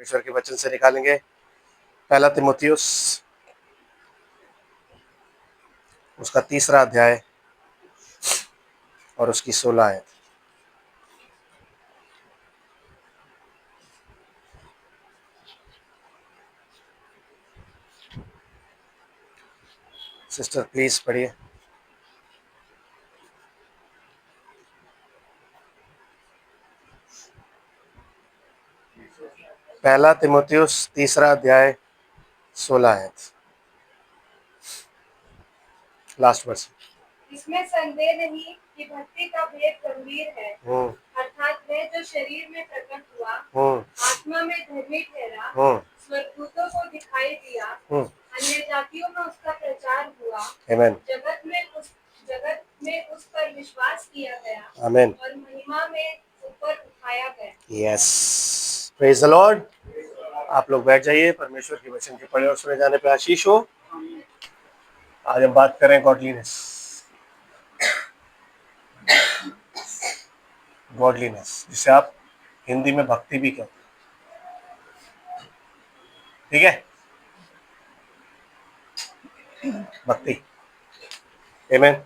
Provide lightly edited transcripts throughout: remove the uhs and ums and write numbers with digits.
परमेश्वर के वचन से निकालेंगे। पहला तीमुथियुस उसका 3 अध्याय और उसकी 16 आयत। सिस्टर प्लीज पढ़िए। पहला तीमुथियुस 3 अध्याय 16 आयत, लास्ट वर्स। इसमें संदेह नहीं कि भक्ति का भेद गंभीर है, अर्थात वह जो शरीर में प्रकट हुआ, आत्मा में धर्मी ठहरा, स्वर्गदूतों को दिखाई दिया, अन्य जातियों में उसका प्रचार हुआ, आमीन, जगत में उस पर विश्वास किया गया, आमीन, और महिमा में ऊपर उठाया गया। Yes, praise the Lord. आप लोग बैठ जाइए। परमेश्वर के वचन के पढ़े और सुने जाने पे आशीष हो। आज हम बात करें गॉडलीनेस। गॉडलीनेस जिसे आप हिंदी में भक्ति भी कहते हैं, ठीक है? भक्ति, आमीन।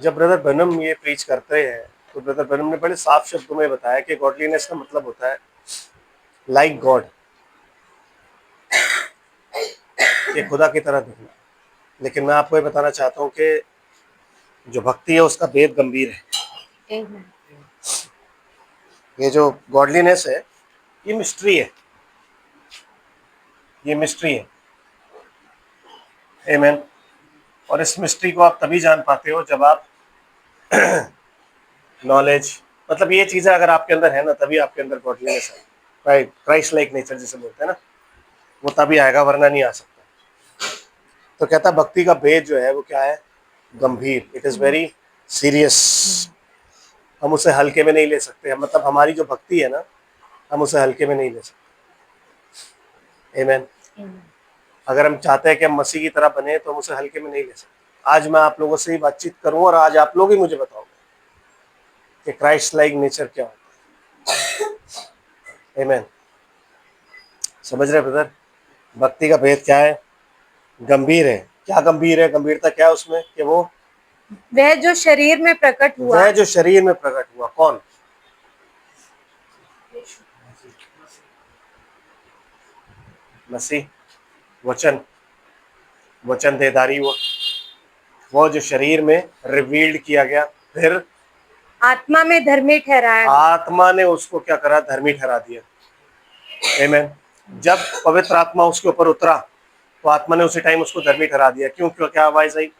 जब ब्रदर ब्रनम ये प्रीच करते हैं तो ब्रदर ब्रनम ने बड़े साफ शब्दों में बताया कि गॉडलीनेस का मतलब होता है लाइक गॉड, ये खुदा की तरह दिखना। लेकिन मैं आपको ये बताना चाहता हूँ कि जो भक्ति है उसका भेद गंभीर है। ये जो गॉडलीनेस है ये मिस्ट्री है, ये मिस्ट्री है, आमीन। और इस मिस्ट्री को आप तभी जान पाते हो जब आप नॉलेज, मतलब ये चीजें अगर आपके अंदर है ना, तभी आपके अंदर गॉडलीनेस है, क्राइस्ट लाइक नेचर जिसे बोलते हैं ना, वो तभी आएगा, वरना नहीं आ सकता। तो कहता भक्ति का भेद जो है वो क्या है? गंभीर। It is very serious. हम उसे हल्के में नहीं ले सकते। मतलब हमारी जो भक्ति है ना, हम उसे हल्के में नहीं ले सकते, आमीन। अगर हम चाहते हैं कि हम मसीह की तरह बने तो हम उसे हल्के में नहीं ले सकते। आज मैं आप लोगों से ही बातचीत करूं और आज आप लोग ही मुझे बताओगे कि क्राइस्ट लाइक नेचर क्या होता है, आमीन। समझ रहे ब्रदर? भक्ति का भेद क्या है? गंभीर है। क्या गंभीर है? गंभीरता क्या है उसमें कि वो वह जो शरीर में प्रकट हुआ, वह जो शरीर में प्रकट हुआ। कौन? मसीह, वचन, वचन देदारी हुआ, वो जो शरीर में रिवील्ड किया गया, फिर आत्मा में धर्मी ठहराया, आत्मा ने उसको क्या करा? धर्मी ठहरा दिया, आमीन। जब पवित्र आत्मा उसके ऊपर उतरा तो आत्मा ने उसी टाइम उसको धर्मी ठहरा दिया। क्यों? क्यों? क्या आवाज आई?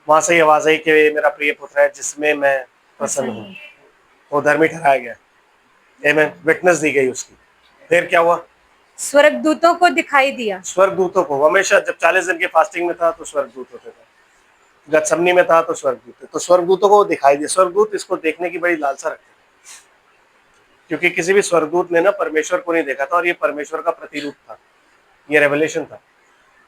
वहां से ही आवाज आई कि मेरा प्रिय पुत्र है जिसमें मैं प्रसन्न हूँ। वो धर्मी ठहराया गया, आमीन। विटनेस दी गई उसकी। फिर क्या हुआ? स्वर्गदूतों को दिखाई दिया। स्वर्गदूतों को हमेशा, जब 40 दिन के फास्टिंग में था तो स्वर्गदूत होते थे, गतसमनी में था तो स्वर्गदूत, तो स्वर्गदूतों को दिखाई दिया। स्वर्गदूत इसको देखने की बड़ी लालसा रखते, क्योंकि किसी भी स्वर्गदूत ने ना परमेश्वर को नहीं देखा था, और ये परमेश्वर का प्रतिरूप था, ये रेवलेशन था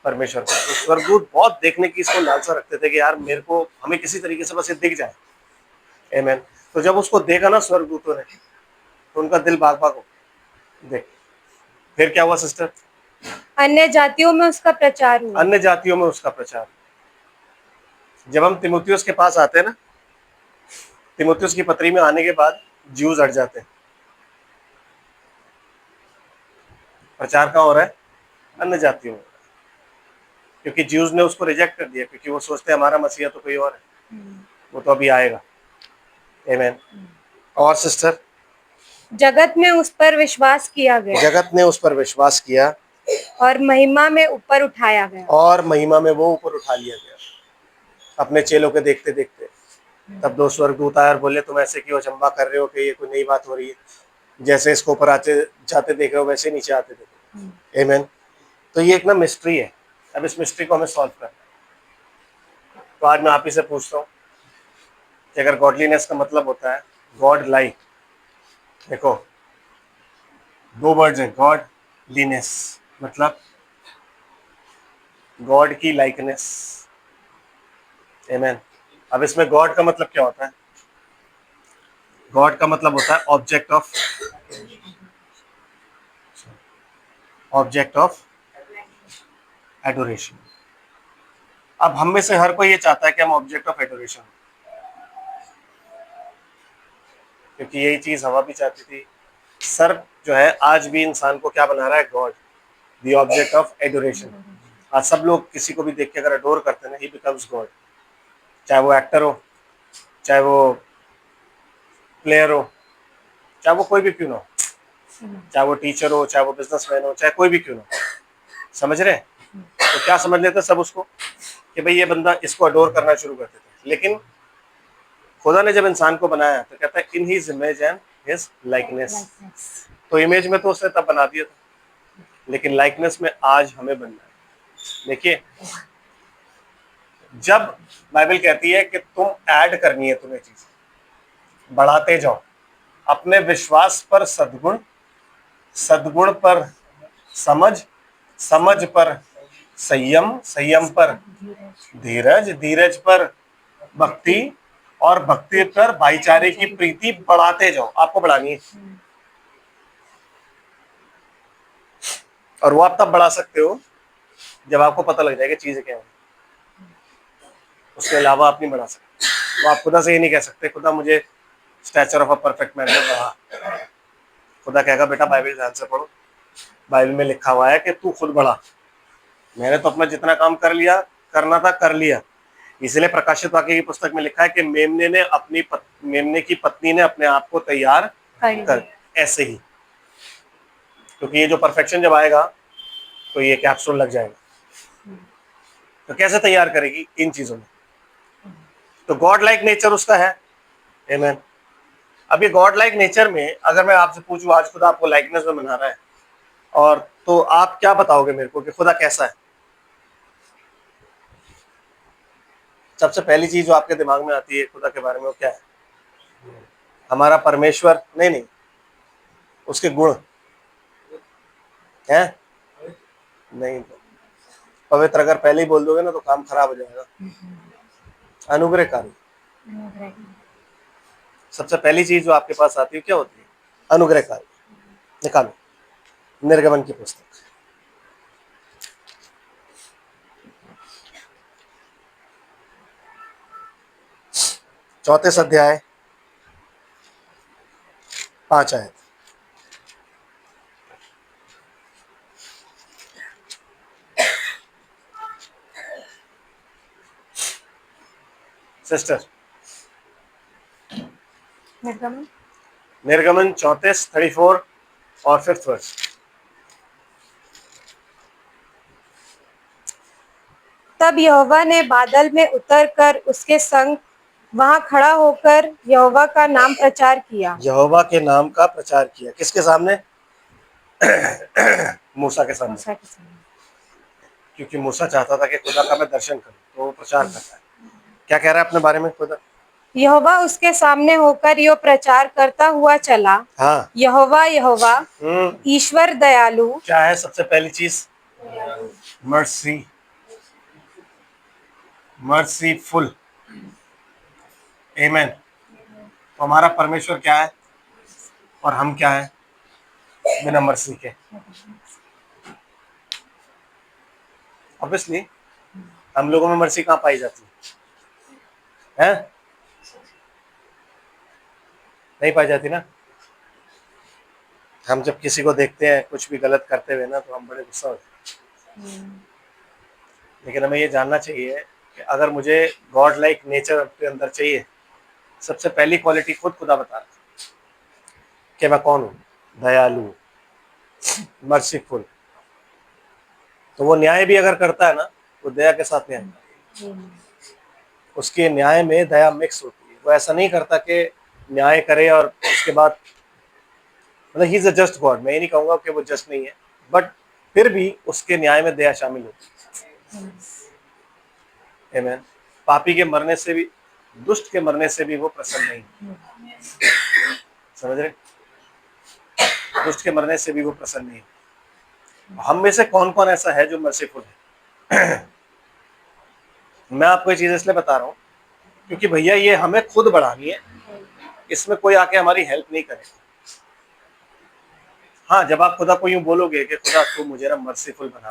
परमेश्वर का। तो स्वर्गदूत बहुत देखने की इसको लालसा रखते थे कि यार मेरे को, हमें किसी तरीके से बस ये दिख जाए, आमीन। तो जब उसको देखा ना स्वर्गदूतों ने तो उनका दिल भाग भाग हो देख। फिर क्या हुआ सिस्टर? अन्य जातियों में उसका प्रचार हुआ। अन्य जातियों में उसका प्रचार। जब हम तीमुथियुस के पास आते हैं ना, तीमुथियुस की पत्री में आने के बाद ज्यूज हट जाते हैं। प्रचार कहाँ हो रहा है? अन्य जातियों में। क्योंकि ज्यूज ने उसको रिजेक्ट कर दिया, क्योंकि वो सोचते हैं हमारा मसीहा तो कोई और है, वो तो अभी आएगा, आमीन। और सिस्टर, जगत में उस पर विश्वास किया गया, जगत ने उस पर विश्वास किया, और महिमा में ऊपर उठाया गया, और महिमा में वो ऊपर उठा लिया गया अपने चेलों के देखते देखते। तब 2 स्वर्गदूत आए और बोले तुम ऐसे क्यों अचंबा कर रहे हो कि ये कोई नई बात हो रही है, जैसे इसको ऊपर आते जाते देख रहे हो वैसे नीचे आते देखो, आमीन। तो ये एक ना मिस्ट्री है। अब इस मिस्ट्री को हमें सॉल्व करना है। तो आज मैं आप ही से पूछता हूँ कि अगर गॉडलीनेस का मतलब होता है गॉड लाइक, देखो 2 वर्ड्स हैं, गॉड लीनेस मतलब गॉड की लाइकनेस, आमीन। अब इसमें गॉड का मतलब क्या होता है? गॉड का मतलब होता है ऑब्जेक्ट ऑफ एडोरेशन। अब हम में से हर कोई ये चाहता है कि हम ऑब्जेक्ट ऑफ एडोरेशन, क्योंकि यही चीज हवा भी चाहती थी। सर जो है आज भी इंसान को क्या बना रहा है, God, the object of adoration. आज सब लोग किसी को भी देख के अगर अडोर करते हैं ना, ही बिकम्स गॉड। चाहे वो एक्टर हो, चाहे वो प्लेयर हो, चाहे वो कोई भी क्यों ना हो, चाहे वो टीचर हो, चाहे वो बिजनेसमैन हो, चाहे कोई भी क्यों ना हो, समझ रहे हैं? तो क्या समझ लेते सब उसको कि भाई ये बंदा, इसको अडोर करना शुरू कर देते थे। लेकिन खुदा ने जब इंसान को बनाया तो कहता है in his image and his likeness. तो इमेज में तो उसने तब बना दिया था, लेकिन लाइकनेस में आज हमें बनना है। देखिए, जब बाइबल कहती है कि तुम ऐड करनी है, तुम्हें चीज बढ़ाते जाओ, अपने विश्वास पर सद्गुण, सद्गुण पर समझ, समझ पर संयम, संयम पर धीरज, धीरज पर भक्ति, और भक्ति पर भाईचारे की प्रीति बढ़ाते जाओ। आपको बढ़ानी है, और वो आप तब बढ़ा सकते हो जब आपको पता लग जाएगा चीजें क्या है। उसके अलावा आप नहीं बढ़ा सकते। तो आप खुदा से ये नहीं कह सकते खुदा मुझे stature of a perfect man में बढ़ा। खुदा कहेगा बेटा बाइबल ध्यान से पढ़ो, बाइबल में लिखा हुआ है कि तू खुद बढ़ा। मैंने तो अपना जितना काम कर लिया, करना था कर लिया। इसलिए प्रकाशित वाक्य की पुस्तक में लिखा है कि मेमने की पत्नी ने अपने आप को तैयार कर, ऐसे ही, क्योंकि ये जो परफेक्शन जब आएगा तो ये कैप्सूल लग जाएगा। तो कैसे तैयार करेगी? इन चीजों में। तो गॉड लाइक नेचर उसका है। आमीन। अब ये गॉड लाइक नेचर में अगर मैं आपसे पूछूं आज खुदा आपको लाइकनेस में बना रहा है, और तो आप क्या बताओगे मेरे को कि खुदा कैसा है? सबसे पहली चीज जो आपके दिमाग में आती है खुदा के बारे में वो क्या है? हमारा परमेश्वर? नहीं, उसके गुण हैं? नहीं, पवित्र अगर पहले ही बोल दोगे ना तो काम खराब हो जाएगा। अनुग्रहकारी, सबसे पहली चीज जो आपके पास आती है क्या होती है? अनुग्रहकारी। निकालो निर्गमन की पुस्तक, 34 अध्याय 5 आयत। सिस्टर, निर्गमन 34 और 5 वर्स। तब यहोवा ने बादल में उतरकर उसके संग वहां खड़ा होकर यहोवा का नाम प्रचार किया। यहोवा के नाम का प्रचार किया। किसके सामने? मूसा के सामने। क्योंकि मूसा चाहता था कि खुदा का मैं दर्शन करूं, तो वो प्रचार करता है। क्या कह रहा है अपने बारे में खुदा? यहोवा उसके सामने होकर यो प्रचार करता हुआ चला, हाँ, यहोवा यहोवा ईश्वर दयालु। क्या है सबसे पहली चीज? Mercy, merciful. आमीन। तो हमारा परमेश्वर क्या है और हम क्या है? बिना मर्सी के। ऑब्वियसली हम लोगों में मर्सी कहाँ पाई जाती है? नहीं पाई जाती ना। हम जब किसी को देखते हैं कुछ भी गलत करते हुए ना, तो हम बड़े गुस्सा होते हैं। लेकिन हमें ये जानना चाहिए कि अगर मुझे गॉड लाइक नेचर अपने अंदर चाहिए, सबसे पहली क्वालिटी खुद खुदा बता रहा है कि मैं कौन हूँ। दयालु, मर्सीफुल। तो वो न्याय भी अगर करता है ना, वो दया के साथ न्याय करता है। उसके न्याय में दया मिक्स होती है। वो ऐसा नहीं करता कि न्याय करे और उसके बाद, मतलब he is a just God. मैं ये नहीं कहूंगा कि वो जस्ट नहीं है, बट फिर भी उसके न्याय में दया शामिल होती है। आमीन। पापी के मरने से भी, दुष्ट के मरने से भी वो प्रसन्न नहीं। समझ रहे? दुष्ट के मरने से भी वो प्रसन्न नहीं। हम में से कौन कौन ऐसा है जो मर्सीफुल है? मैं आपको ये चीज इसलिए बता रहा हूँ क्योंकि भैया ये हमें खुद बढ़ानी है। इसमें कोई आके हमारी हेल्प नहीं करेगा। हाँ, जब आप खुदा को यूं बोलोगे कि खुदा तू मुझे ना मर्सीफुल बना,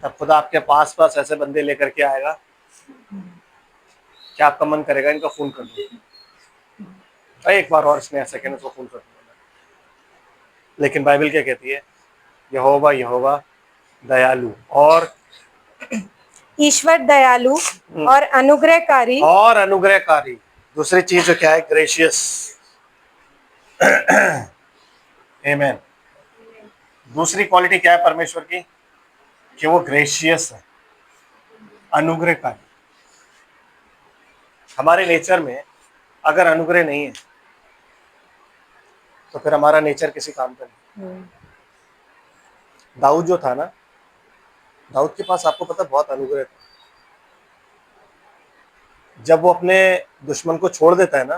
तब खुदा आपके पास पास ऐसे बंदे लेकर के आएगा कि आपका मन करेगा इनका फोन कर दो, एक बार और इसने सेकंड उसको फोन कर दो। लेकिन बाइबल क्या कहती है? यहोवा यहोवा दयालु और ईश्वर दयालु और अनुग्रहकारी और अनुग्रहकारी। दूसरी चीज जो क्या है? ग्रेशियस। आमेन। दूसरी क्वालिटी क्या है परमेश्वर की? कि वो ग्रेशियस है, अनुग्रहकारी। हमारे नेचर में अगर अनुग्रह नहीं है तो फिर हमारा नेचर किसी काम का नहीं। दाऊद जो था ना, दाऊद के पास आपको पता बहुत अनुग्रह था। जब वो अपने दुश्मन को छोड़ देता है ना,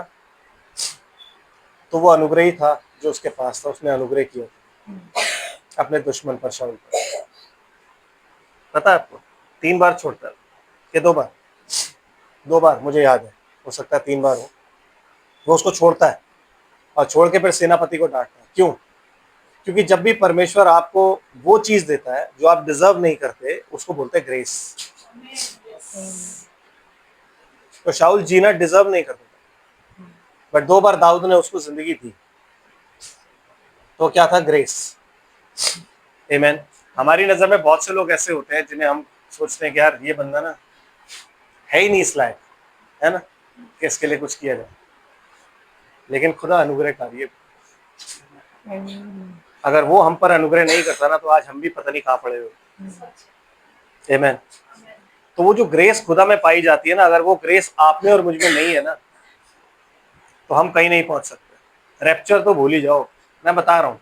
तो वो अनुग्रह ही था जो उसके पास था, उसने अनुग्रह किया अपने दुश्मन पर, शाऊल पर। पता है आपको 3 बार छोड़ता है कि 2 बार? 2 बार मुझे याद है, हो सकता है 3 बार हो। वो उसको छोड़ता है और छोड़ के फिर सेनापति को डांटता है। क्यों? क्योंकि जब भी परमेश्वर आपको वो चीज देता है जो आप डिजर्व नहीं करते, उसको बोलते हैं ग्रेस। तो शाऊल जीना डिजर्व नहीं करता, बट 2 बार दाऊद ने उसको जिंदगी दी, तो क्या था? ग्रेस। आमीन। हमारी नजर में बहुत से लोग ऐसे होते हैं जिन्हें हम सोचते हैं कि यार ये बंदा ना है ही नहीं इस लायक, है ना, कि इसके लिए कुछ किया जाए। लेकिन खुदा अनुग्रहकारी है। अगर वो हम पर अनुग्रह नहीं करता ना, तो आज हम भी पता नहीं कहाँ पड़े हुए। आमीन। तो वो जो ग्रेस खुदा में पाई जाती है ना, अगर वो ग्रेस आप में और मुझ में नहीं है ना, तो हम कहीं नहीं पहुंच सकते। रैप्चर तो भूल ही जाओ। मैं बता रहा हूँ,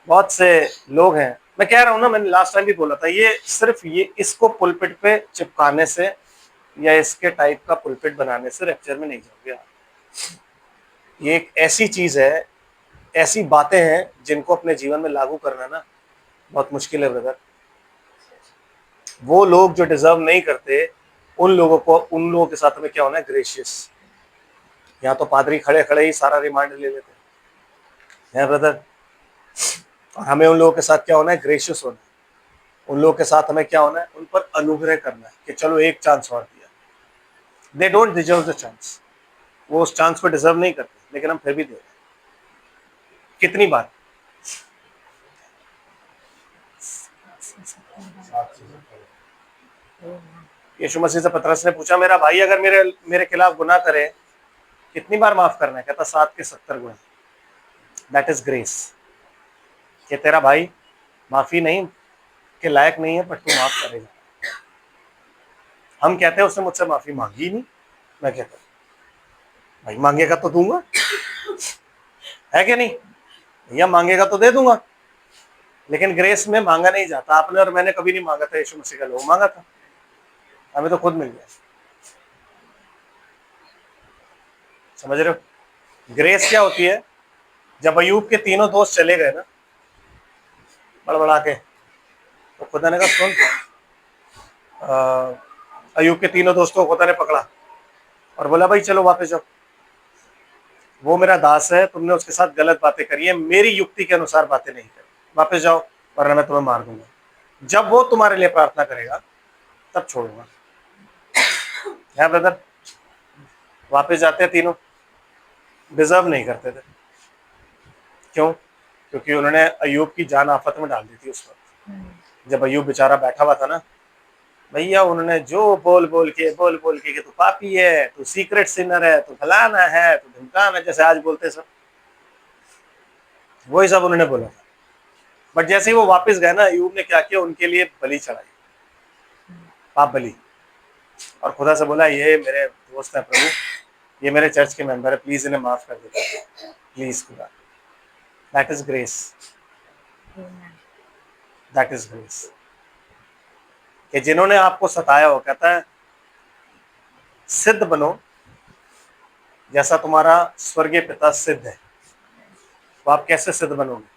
बहुत से लोग हैं, मैं कह रहा हूँ ना, मैंने लास्ट टाइम भी बोला था, ये सिर्फ ये इसको पुलपिट पे चिपकाने से या इसके टाइप का पुलपिट बनाने से रैप्चर में नहीं जाओगे आप। ये एक ऐसी चीज है, ऐसी बातें हैं जिनको अपने जीवन में लागू करना ना बहुत मुश्किल है ब्रदर। वो लोग जो डिजर्व नहीं करते, उन लोगों के साथ हमें क्या होना है? ग्रेशियस। यहाँ तो पादरी खड़े खड़े ही सारा रिमांड ले लेते हैं ब्रदर, और हमें उन लोगों के साथ क्या होना है? ग्रेशियस होना है। उन लोगों के साथ हमें क्या होना है? उन पर अनुग्रह करना है कि चलो एक चांस और दिया। They don't deserve the chance, वो उस चांस को डिजर्व नहीं करते, लेकिन हम फिर भी दे रहे हैं। कितनी बार? यीशु मसीह से पतरस ने पूछा, मेरा भाई अगर मेरे खिलाफ गुनाह करे, कितनी बार माफ करना है? कहता 7 के 70 गुना। That is grace. कि तेरा भाई माफी नहीं के लायक नहीं है, पर तू माफ करेगा। हम कहते हैं उसने मुझसे माफी मांगी ही नहीं। मैं कहता भाई मांगेगा तो दूंगा, है कि नहीं? भैया मांगेगा तो दे दूंगा। लेकिन ग्रेस में मांगा नहीं जाता। आपने और मैंने कभी नहीं मांगा था यीशु मसीह का, लोग मांगा था, हमें तो खुद मिल गया। समझ रहे हो? ग्रेस क्या होती है? जब अयूब के तीनों दोस्त चले गए ना बड़बड़ा के, तो खुदा ने कहा सुन, अयूब के तीनों दोस्तों को खुदा ने पकड़ा और बोला भाई चलो वापस जाओ, वो मेरा दास है, तुमने उसके साथ गलत बातें करी है, मेरी युक्ति के अनुसार बातें नहीं करी, वापस जाओ वरना मैं तुम्हें मार दूंगा। जब वो तुम्हारे लिए प्रार्थना करेगा तब छोड़ूंगा। है ब्रदर? वापस जाते हैं तीनों, डिजर्व नहीं करते थे। क्यों? क्योंकि उन्होंने अयूब की जान आफत में डाल दी थी उस वक्त। जब अयूब बेचारा बैठा हुआ था ना भैया, उन्होंने जो बोल बोल के कि तू पापी है, तू सीक्रेट सिनर है, तू फलाना है, तू धमकाना है, जैसे आज बोलते सब, वही सब उन्होंने बोला था। बट जैसे ही वो वापस गए ना, अयूब ने क्या किया? उनके लिए बलि चढ़ाई, पाप बलि। और खुदा से बोला ये मेरे दोस्त है प्रभु, ये मेरे चर्च के मेंबर है, प्लीज इन्हें माफ कर दे, प्लीज खुदा। That is grace. That is grace. कि जिन्होंने आपको सताया हो, कहता है सिद्ध बनो जैसा तुम्हारा स्वर्गीय पिता सिद्ध है। तो आप कैसे सिद्ध बनोगे?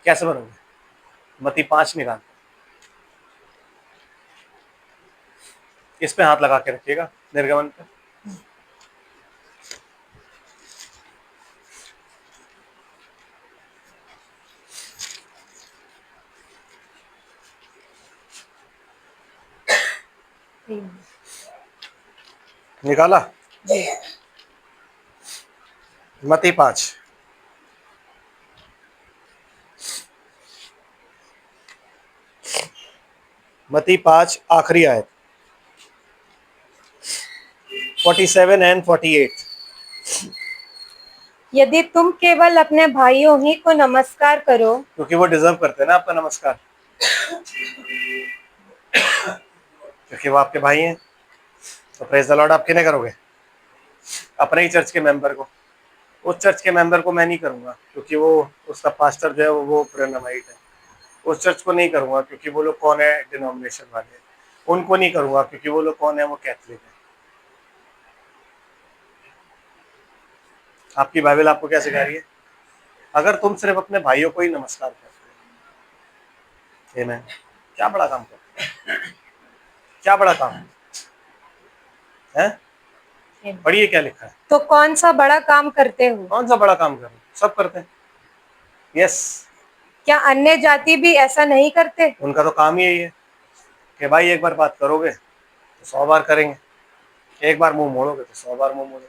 कैसे बनोगे? मत्ती 5 निकाल, इस पे हाथ लगा के रखिएगा, निर्गमन पे। निकाला? मत्ती 5। मत्ती 5 आखिरी आयत 47 एंड 48। यदि तुम केवल अपने भाइयों ही को नमस्कार करो, क्योंकि वो डिजर्व करते हैं ना आपका नमस्कार, क्योंकि वो आपके भाई हैं। तो प्रेज द लॉर्ड आप किन्हें करोगे? अपने ही चर्च के मेंबर को। उस चर्च के मेंबर को मैं नहीं करूंगा क्योंकि वो, उसका पास्टर जो है वो ब्रेनमाइट है। उस चर्च को नहीं करूंगा क्योंकि वो लोग कौन है, डिनोमिनेशन वाले। उनको नहीं करूंगा क्योंकि वो लोग कौन है, वो कैथलिक है। आपकी बाइबल आपको क्या सिखा रही है? अगर तुम सिर्फ अपने भाइयों को ही नमस्कार करते हो, आमीन, क्या बड़ा काम करते हो? क्या बड़ा काम है? पढ़िए क्या लिखा है। तो कौन सा बड़ा काम करते हो? कौन सा बड़ा काम कर रहे हो? सब करते हैं। यस। क्या अन्य जाति भी ऐसा नहीं करते? उनका तो काम ही यही है कि भाई एक बार बात करोगे तो 100 बार करेंगे, एक बार मुंह मोड़ोगे तो 100 बार मुंह मोड़ोगे।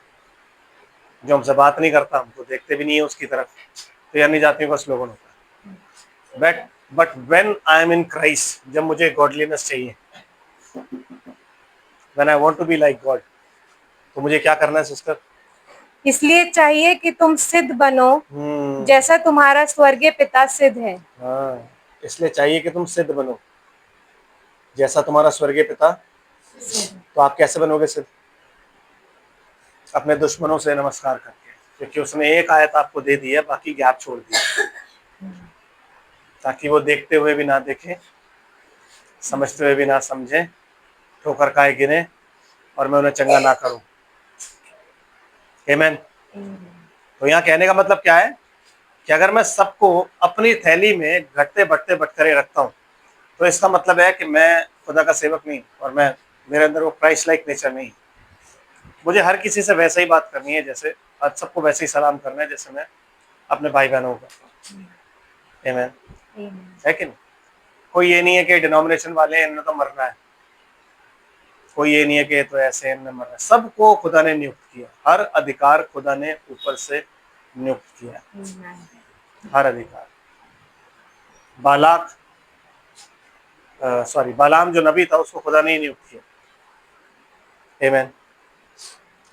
जो हमसे बात नहीं करता, हमको देखते भी नहीं है उसकी तरफ, तो अन्य जातियों का स्लोगन होता है। But when I am in Christ, जब मुझे गॉडलीनेस चाहिए, when I want to be like God, तो मुझे क्या करना है सिस्टर? इसलिए चाहिए कि तुम सिद्ध बनो, जैसा तुम्हारा स्वर्गीय पिता सिद्ध है। हाँ, इसलिए चाहिए कि तुम सिद्ध बनो जैसा तुम्हारा स्वर्गीय पिता। तो आप कैसे बनोगे सिद्ध? अपने दुश्मनों से नमस्कार करके, क्योंकि उसने एक आयत आपको दे दी है, बाकी गैप छोड़ दिया, ताकि वो देखते हुए भी ना देखें, समझते हुए भी ना समझें, ठोकर खाए गिने और मैं उन्हें चंगा ना करूं। आमीन। तो यहाँ कहने का मतलब क्या है कि अगर मैं सबको अपनी थैली में घटते बढ़ते बटकरे रखता हूँ, तो इसका मतलब है कि मैं खुदा का सेवक नहीं, और मैं, मेरे अंदर वो क्राइस्ट लाइक नेचर नहीं। मुझे हर किसी से वैसे ही बात करनी है, जैसे आज सबको वैसे ही सलाम करना है जैसे मैं अपने भाई बहनों को करता हूं। आमीन। है कि नहीं? कोई ये नहीं है कि डिनोमिनेशन वाले हैं, इन्हें तो मरना है। कोई ये नहीं है कि ये तो ऐसे इन्हें मरना है। सबको खुदा ने नियुक्त किया, हर अधिकार खुदा ने ऊपर से नियुक्त किया, हर अधिकार। बालाक बालाम जो नबी था, उसको खुदा ने नियुक्त किया। आमीन।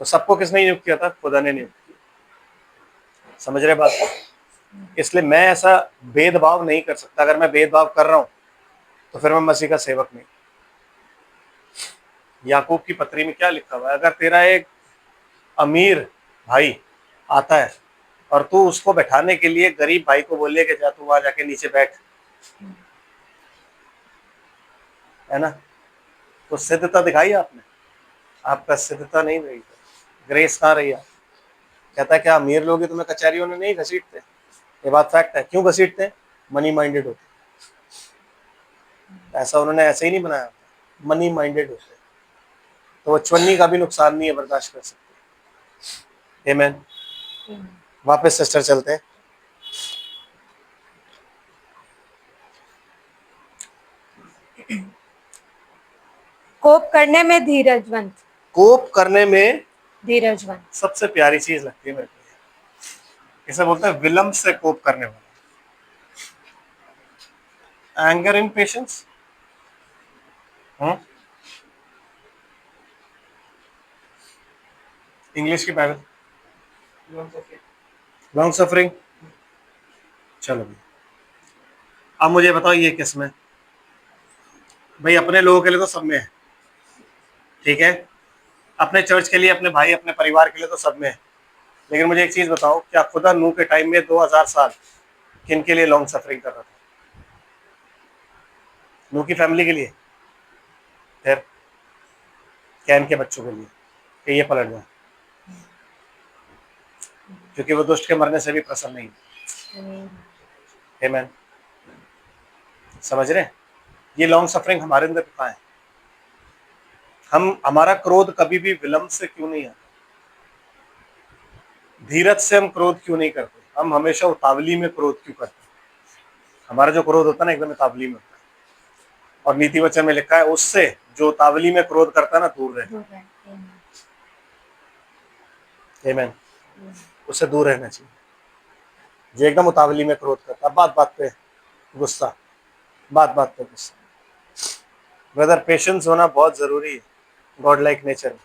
तो सबको किसने नियुक्त किया था? खुदा ने नियुक्त किया। समझ रहे बात को? इसलिए मैं ऐसा भेदभाव नहीं कर सकता। अगर मैं भेदभाव कर रहा हूं तो फिर मैं मसीह का सेवक नहीं। याकूब की पत्री में क्या लिखा हुआ है? अगर तेरा एक अमीर भाई आता है और तू उसको बैठाने के लिए गरीब भाई को बोले कि जा तू वहां जाके नीचे बैठ, है ना, तो सिद्धता दिखाई आपने? आपका सिद्धता नहीं रही, ग्रेस कहाँ रही? आप कहता है क्या अमीर लोग ही तुम्हें कचहरियों में नहीं घसीटते? ये बात फैक्ट है। क्यों घसीटते हैं? मनी माइंडेड होते। ऐसा उन्होंने ऐसे ही नहीं बनाया, मनी माइंडेड होते, तो वो चवन्नी का भी नुकसान नहीं है बर्दाश्त कर सकते। आमीन। वापस सिस्टर चलते हैं। कोप करने में धीरजवंत। कोप करने में धीरजवंत सबसे प्यारी चीज लगती है मेरे को। इसे बोलते हैं विलंब से कोप करने वाला। Anger in patience. इंग्लिश की बाइबल, लॉन्ग सफरिंग। चलो भाई, अब मुझे बताओ ये किस में? भाई अपने लोगों के लिए तो सब में है, ठीक है, अपने चर्च के लिए, अपने भाई, अपने परिवार के लिए तो सब में है। लेकिन मुझे एक चीज बताओ, क्या खुदा नूह के टाइम में 2000 साल किन के लिए लॉन्ग सफरिंग कर रहा था? नूह की फैमिली के लिए, फिर कैन के बच्चों के लिए कि ये पलट जाए, क्योंकि वो दुष्ट के मरने से भी प्रसन्न नहीं। आमीन। समझ रहे हैं? ये लॉन्ग सफरिंग हमारे अंदर कहाँ है? हमारा क्रोध कभी भी विलंब से क्यों नहीं आता, धीरज से हम क्रोध क्यों नहीं करते, हम हमेशा उतावली में क्रोध क्यों करते हैं। हमारा जो क्रोध होता है ना एकदम उतावली में होता है, और नीति वचन में लिखा है उससे जो उतावली में क्रोध करता है ना दूर रहे। आमीन। उससे दूर रहना चाहिए जो एकदम उतावली में क्रोध करता है, बात बात पे गुस्सा, बात बात पे गुस्सा। ब्रदर पेशेंस होना बहुत जरूरी है गॉड लाइक नेचर में।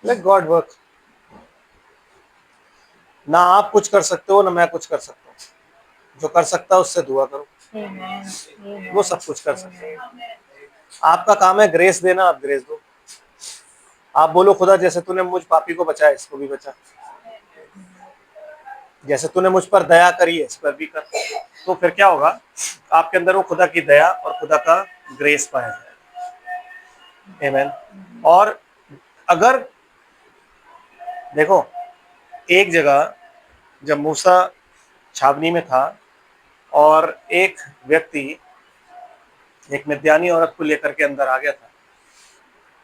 Let God work. ना आप कुछ कर सकते हो ना मैं कुछ कर सकता हूँ, जो कर सकता है उससे दुआ करो, वो सब कुछ कर सकते हैं। आपका काम है ग्रेस देना, आप ग्रेस दो। आप बोलो खुदा जैसे तूने मुझ पापी को बचाया इसको भी बचा, जैसे तूने मुझ पर दया करी है इस पर भी कर। तो फिर क्या होगा, आपके अंदर वो खुदा की दया और खुदा का ग्रेस पाया जाएगा। आमीन। और अगर देखो एक जगह जब मूसा छावनी में था और एक व्यक्ति एक मिद्यानी औरत को लेकर के अंदर आ गया था,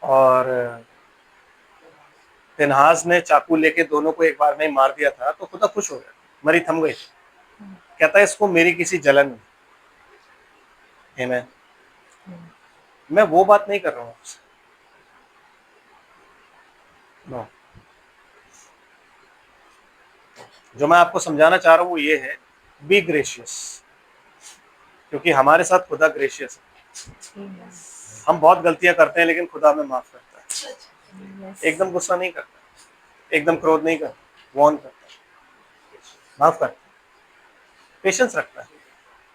और फिनहास ने चाकू लेके दोनों को एक बार में ही मार दिया था, तो खुदा खुश हो गया, मरी थम गई। कहता है इसको मेरी किसी जलन में। आमीन। मैं वो बात नहीं कर रहा हूँ आपसे, नो। जो मैं आपको समझाना चाह रहा हूँ वो ये है, बी ग्रेशियस, क्योंकि हमारे साथ खुदा ग्रेशियस है। हम बहुत गलतियां करते हैं लेकिन खुदा हमें माफ करता है, एकदम गुस्सा नहीं करता, एकदम क्रोध नहीं करता, वॉर्न करता है, माफ करता है, पेशेंस रखता है,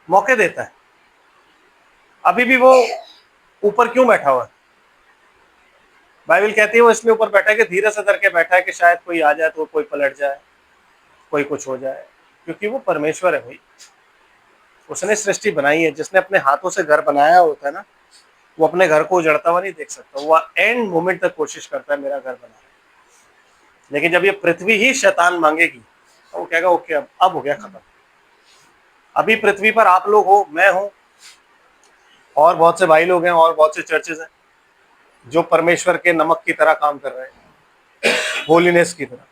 मौके देता है। अभी भी वो ऊपर क्यों बैठा हुआ है? बाइबल कहती है वो इसलिए ऊपर बैठा है कि धीरे से करके बैठा है कि शायद कोई आ जाए तो कोई पलट जाए, कोई कुछ हो जाए, क्योंकि वो परमेश्वर है भाई। उसने सृष्टि बनाई है, जिसने अपने हाथों से घर बनाया होता है ना, वो अपने घर को उजड़ता हुआ नहीं देख सकता, वो एंड मोमेंट तक कोशिश करता है मेरा घर बना। लेकिन जब ये पृथ्वी ही शैतान मांगेगी तो वो कहेगा ओके अब हो गया खत्म। अभी पृथ्वी पर आप लोग हो, मैं हूं, और बहुत से भाई लोग हैं और बहुत से चर्चेज हैं जो परमेश्वर के नमक की तरह काम कर रहे हैं, होलीनेस की तरह।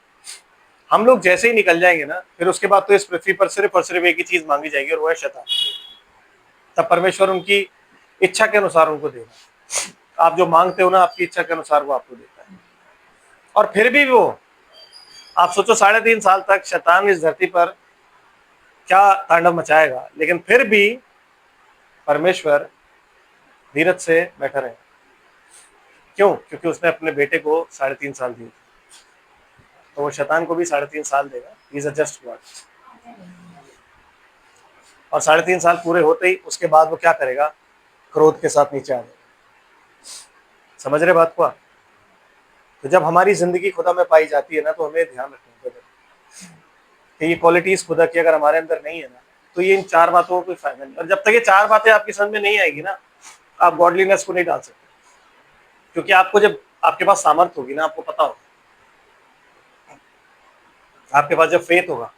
हम लोग जैसे ही निकल जाएंगे ना, फिर उसके बाद तो इस पृथ्वी पर सिर्फ और सिर्फ एक ही चीज मांगी जाएगी और वो है शैतान। तब परमेश्वर उनकी इच्छा के अनुसार उनको देगा। आप जो मांगते हो ना आपकी इच्छा के अनुसार वो आपको देता है। और फिर भी वो, आप सोचो 3.5 साल तक शैतान इस धरती पर क्या तांडव मचाएगा, लेकिन फिर भी परमेश्वर धीरज से बैठा रहे। क्यों? क्योंकि उसने अपने बेटे को 3.5 साल दिए, तो वो शैतान को भी 3.5 साल देगा। He is a just God. और 3.5 साल पूरे होते ही उसके बाद वो क्या करेगा? क्रोध के साथ नीचे आ जाएगा। समझ रहे बात को आप? तो जब हमारी जिंदगी खुदा में पाई जाती है ना, तो हमें ध्यान रखना चाहिए कि ये क्वालिटीज खुदा की अगर हमारे अंदर नहीं है ना, तो ये इन 4 बातों का कोई फायदा नहीं। और जब तक ये 4 बातें आपकी समझ में नहीं आएगी ना, आप गॉडलीनेस को नहीं डाल सकते। क्योंकि आपको जब आपके पास सामर्थ होगी ना, आपको पता होगा, आपके पास जब फेथ होगा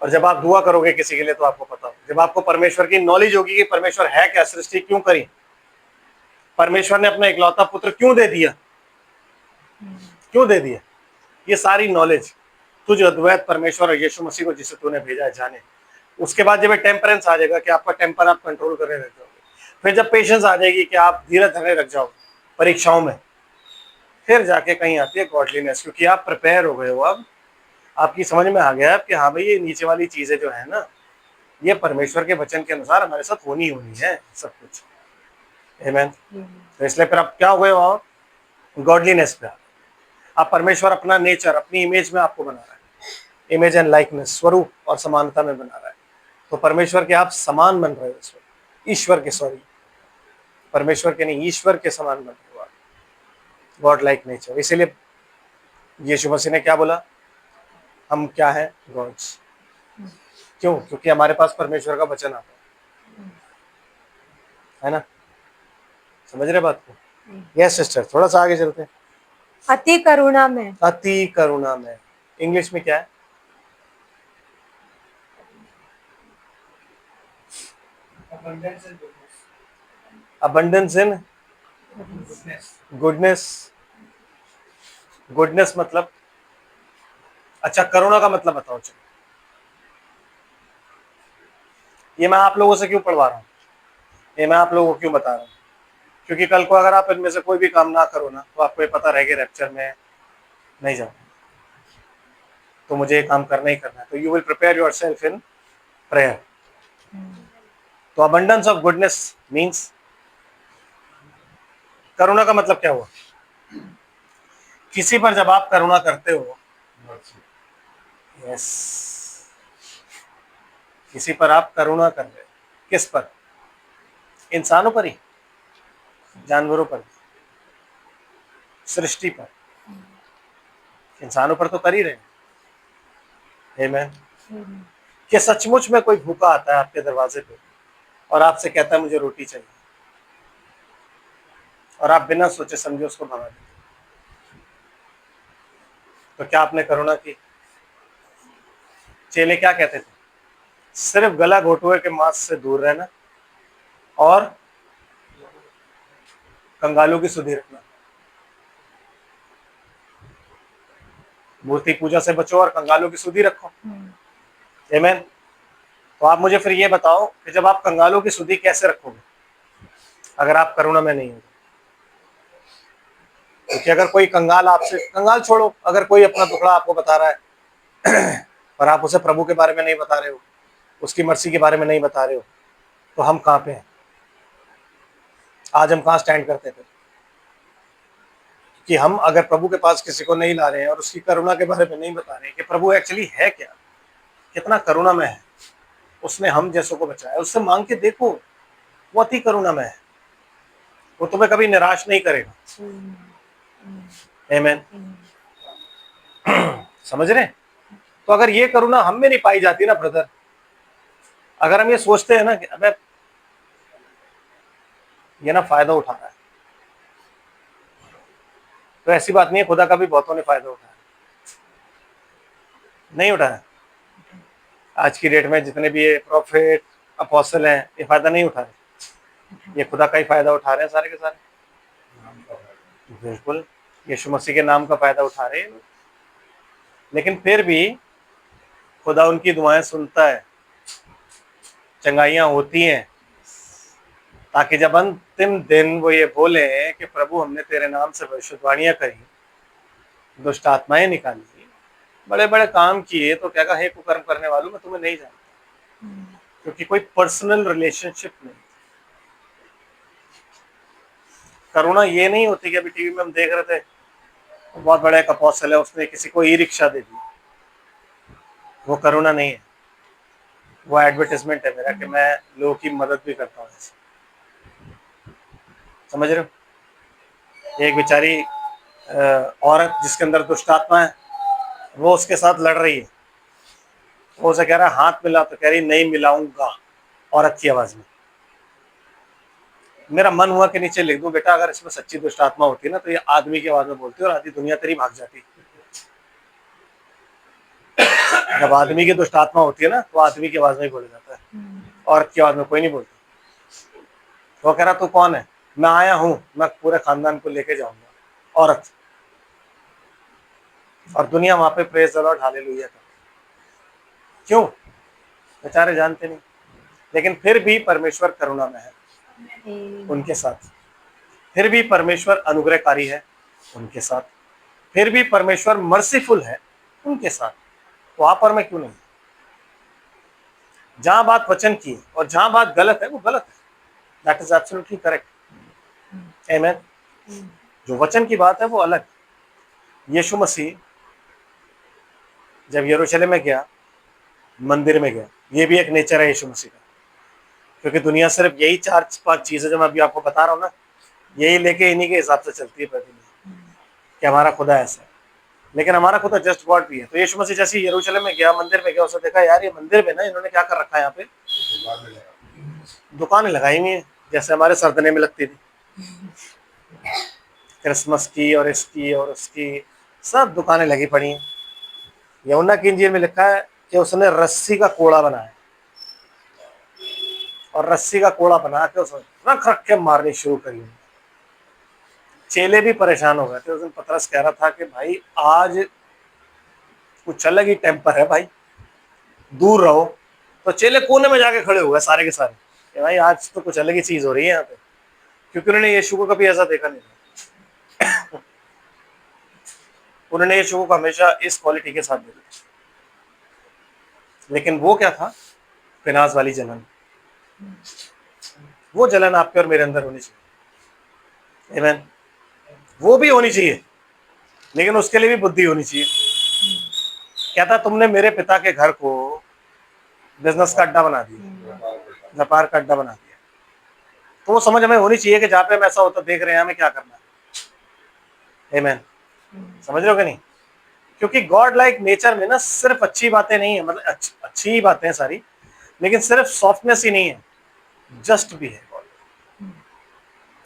और जब आप दुआ करोगे किसी के लिए तो आपको पता होगा, जब आपको परमेश्वर की नॉलेज होगी कि परमेश्वर है क्या, सृष्टि क्यों करी, परमेश्वर ने अपना इकलौता पुत्र क्यों दे दिया, क्यों दे दिया, ये सारी नॉलेज तुझे अद्वैत परमेश्वर और यीशु मसीह को जिसे तूने भेजा है जाने। उसके बाद जब टेम्परेंस आ जाएगा कि आपका टेम्पर आप कंट्रोल करने लग जाओगे, फिर जब पेशेंस आ जाएगी कि आप धीरज धरने लग जाओगे परीक्षाओं में, फिर जाके कहीं आती है गॉडलीनेस, क्योंकि आप प्रिपेयर हो गए हो। अब आपकी समझ में आ गया कि हाँ भाई ये नीचे वाली चीजें जो है ना, ये परमेश्वर के वचन के अनुसार हमारे साथ होनी है सब कुछ। आमीन। तो इसलिए फिर आप क्या हो गए हो? गॉडलीनेस पे आप परमेश्वर अपना नेचर अपनी इमेज में आपको बना रहा है, इमेज एंड लाइकनेस, स्वरूप और समानता में बना रहा है। तो परमेश्वर के आप समान बन रहे हो, ईश्वर के, सॉरी परमेश्वर के नहीं, ईश्वर के समान बन रहे हो आप, गॉड लाइक नेचर। इसीलिए यीशु मसीह ने क्या बोला? हम क्या है? गॉड्स। क्यों? क्योंकि हमारे पास परमेश्वर का वचन आता है ना। समझ रहे बात को? यस सिस्टर, थोड़ा सा आगे चलते हैं। अति करुणा में। अति करुणा में इंग्लिश में क्या है? अबंडेंस इन गुडनेस, गुडनेस मतलब, अच्छा करुणा का मतलब बताओ। चलो ये मैं आप लोगों से क्यों पढ़वा रहा हूँ, ये मैं आप लोगों को क्यों बता रहा हूँ, क्योंकि कल को अगर आप इनमें से कोई भी काम ना करो ना तो आपको ये पता रहेगा रैप्चर में नहीं जाओ, तो मुझे ये काम करना ही करना है। तो you will prepare your self in prayer. तो अबंडेंस ऑफ गुडनेस मीन्स, करुणा का मतलब क्या हुआ, किसी पर जब आप करुणा करते हो, यस, किसी पर आप करुणा कर रहे हो, किस पर, इंसानों पर ही, जानवरों पर, सृष्टि पर, इंसानों पर तो कर ही रहे। आमीन। कि सचमुच में कोई भूखा आता है आपके दरवाजे पे और आपसे कहता है मुझे रोटी चाहिए, और आप बिना सोचे समझे उसको भगा देते, तो क्या आपने करुणा की? चेले क्या कहते थे, सिर्फ गला घोटुए के मांस से दूर रहना और कंगालों की सुधि रखना, मूर्ति पूजा से बचो और कंगालों की सुधि रखो। आमीन। तो आप मुझे फिर ये बताओ कि जब आप कंगालों की सुधि कैसे रखोगे अगर आप करुणा में नहीं हो? क्योंकि अगर कोई कंगाल आपसे, कंगाल छोड़ो, अगर कोई अपना टुकड़ा आपको बता रहा है पर आप उसे प्रभु के बारे में नहीं बता रहे हो, उसकी मर्सी के बारे में नहीं बता रहे हो, तो हम कहाँ पे हैं? आज हम कहाँ स्टैंड करते थे? कि हम अगर प्रभु के पास किसी को नहीं ला रहे हैं और उसकी करुणा के बारे में नहीं बता रहे हैं कि प्रभु एक्चुअली है क्या, कितना करुणा में है, उसने हम जैसों को बचाया, उससे मांग के देखो, वो अति करुणा में है, वो तुम्हें कभी निराश नहीं करेगा। आमीन। समझ रहे? तो अगर ये करुणा हम में नहीं पाई जाती ना ब्रदर, अगर हम ये सोचते हैं ना कि अबे ये ना फायदा उठा रहा है, तो ऐसी बात नहीं है, खुदा का भी बहुतों ने फायदा उठाया, नहीं उठाया? आज की डेट में जितने भी ये प्रॉफिट अपोस्टल हैं, ये फायदा नहीं उठा रहे, ये खुदा का ही फायदा उठा रहे हैं सारे के सारे। बिल्कुल, यीशु मसीह के नाम का फायदा उठा रहे हैं, लेकिन फिर भी खुदा उनकी दुआएं सुनता है, चंगाइयां होती हैं, ताकि जब अंतिम दिन वो ये बोले कि प्रभु हमने तेरे नाम से भविष्यवाणियां करी, दुष्ट आत्माएं निकाली, बड़े बड़े काम किए, तो क्या कहा, हे कुकर्म करने वालों मैं तुम्हें नहीं जानता, क्योंकि कोई पर्सनल रिलेशनशिप नहीं। करुणा ये नहीं होती कि अभी टीवी में हम देख रहे थे, बहुत बड़ा एक अपोस्टल है, उसने किसी को ई रिक्शा दे दी, वो करुणा नहीं है, वो एडवर्टाइजमेंट है मेरा कि मैं लोगों की मदद भी करता हूँ। समझ रहे हो? एक बेचारी औरत जिसके अंदर दुष्ट आत्मा है, वो उसके साथ लड़ रही है, वो उसे कह रहा है हाथ मिला, तो कह रही नहीं मिलाऊंगा, औरत की आवाज में। मेरा मन हुआ कि नीचे लिख दूं, बेटा अगर इसमें सच्ची दुष्ट आत्मा होती ना तो ये आदमी की आवाज में बोलती और आधी दुनिया तेरी भाग जाती। जब आदमी की दुष्ट आत्मा होती है ना तो आदमी की आवाज में ही बोला जाता है, औरत की आवाज में कोई नहीं बोलता। वो कह रहा तू कौन है? मैं आया हूं, मैं पूरे खानदान को लेके जाऊंगा। औरत, और दुनिया वहां पे प्रेज द लॉर्ड हालेलुया का। क्यों? बेचारे जानते नहीं, लेकिन फिर भी परमेश्वर करुणा में है उनके साथ, फिर भी परमेश्वर अनुग्रहकारी है उनके साथ, फिर भी परमेश्वर मर्सीफुल है उनके साथ। तो आप और मैं क्यों नहीं? जहां बात वचन की है और जहां बात गलत है वो गलत है, दैट इज एब्सोल्युटली करेक्ट। आमीन। जो वचन की बात है वो अलग। यीशु मसीह जब यरूशलेम में गया, मंदिर में गया, ये भी एक नेचर है यीशु मसीह का, क्योंकि दुनिया सिर्फ यही 4-5 चीजें जो मैं अभी आपको बता रहा हूँ ना, यही लेके इन्हीं के हिसाब से चलती है प्रतिदिन कि हमारा खुदा ऐसा है, लेकिन हमारा खुदा जस्ट गॉड भी है। तो यीशु मसीह जैसे यरूशलेम में गया, मंदिर में गया, उसने देखा यार ये मंदिर में ना इन्होंने क्या कर रखा है, यहाँ पे दुकानें लगाई हुई है जैसे हमारे सरदने में लगती थी, क्रिसमस की और इसकी और उसकी, सब दुकानें लगी पड़ी हैं। यूहन्ना की इंजील में लिखा है कि उसने रस्सी का कोड़ा बनाया और रस्सी का कोड़ा बना के उसने रख रख के मारनी शुरू करी। चेले भी परेशान हो गए थे। उस दिन पतरस कह रहा था कि भाई आज कुछ अलग ही टेम्पर है भाई, दूर रहो। तो चेले कोने में जाके खड़े हो गए सारे के सारे कि भाई आज तो कुछ अलग ही चीज हो रही है यहाँ पे, क्योंकि उन्होंने यीशु को कभी ऐसा देखा नहीं था। उन्होंने यीशु को हमेशा इस क्वालिटी के साथ देखा, लेकिन वो क्या था, फिनास वाली जलन। वो जलन आपके और मेरे अंदर होनी चाहिए, आमीन। वो भी होनी चाहिए, लेकिन उसके लिए भी बुद्धि होनी चाहिए। कहता तुमने मेरे पिता के घर को बिजनेस का अड्डा बना दिया, व्यापार का अड्डा बना दिया। तो वो समझ हमें होनी चाहिए कि जहाँ पे हम ऐसा होता देख रहे हैं हमें क्या करना है, आमीन। समझ रहे हो कि नहीं? क्योंकि गॉड लाइक नेचर में ना सिर्फ अच्छी बातें नहीं है, मतलब अच्छी ही बातें हैं सारी, लेकिन सिर्फ सॉफ्टनेस ही नहीं है, जस्ट भी है।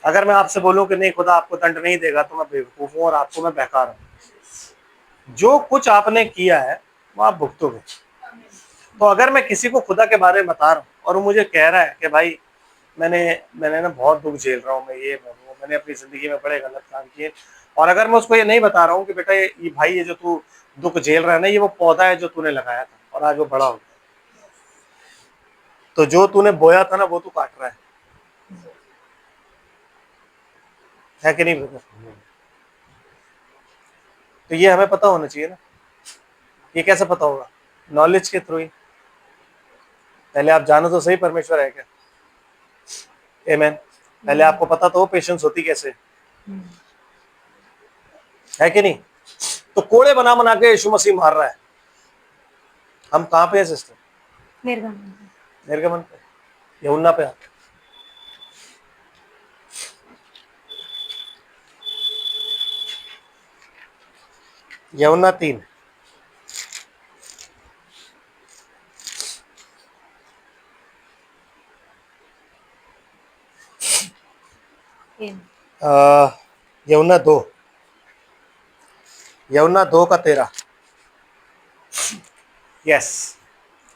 अगर मैं आपसे बोलूं कि नहीं खुदा आपको दंड नहीं देगा तो मैं बेवकूफ हूं और आपको मैं बेकार हूं। जो कुछ आपने किया है वो आप भुगतोगे। तो अगर मैं किसी को खुदा के बारे में बता रहा हूं और वो मुझे कह रहा है कि भाई मैंने ना बहुत दुख झेल रहा हूँ, मैं ये मैं वो, मैंने अपनी जिंदगी में बड़े गलत काम किए, और अगर मैं उसको ये नहीं बता रहा हूँ कि बेटा ये भाई ये जो तू दुख झेल रहा है ना, ये वो पौधा है जो तूने लगाया था और आज वो बड़ा हो गया, तो जो तूने बोया था ना वो तू काट रहा है कि नहीं ब्रदर? तो ये हमें पता होना चाहिए ना। ये कैसे पता होगा? नॉलेज के थ्रू ही। पहले आप जानो तो सही परमेश्वर है क्या, आमीन। पहले आपको पता तो पेशेंस होती कैसे है कि नहीं? तो कोड़े बना बना के यीशु मसीह मार रहा है। हम कहाँ पे है सिस्टर? निर्गमन पे, यूहन्ना पे आते। यूहन्ना 3। यूहन्ना 2, यूहन्ना 2 का 13। यस।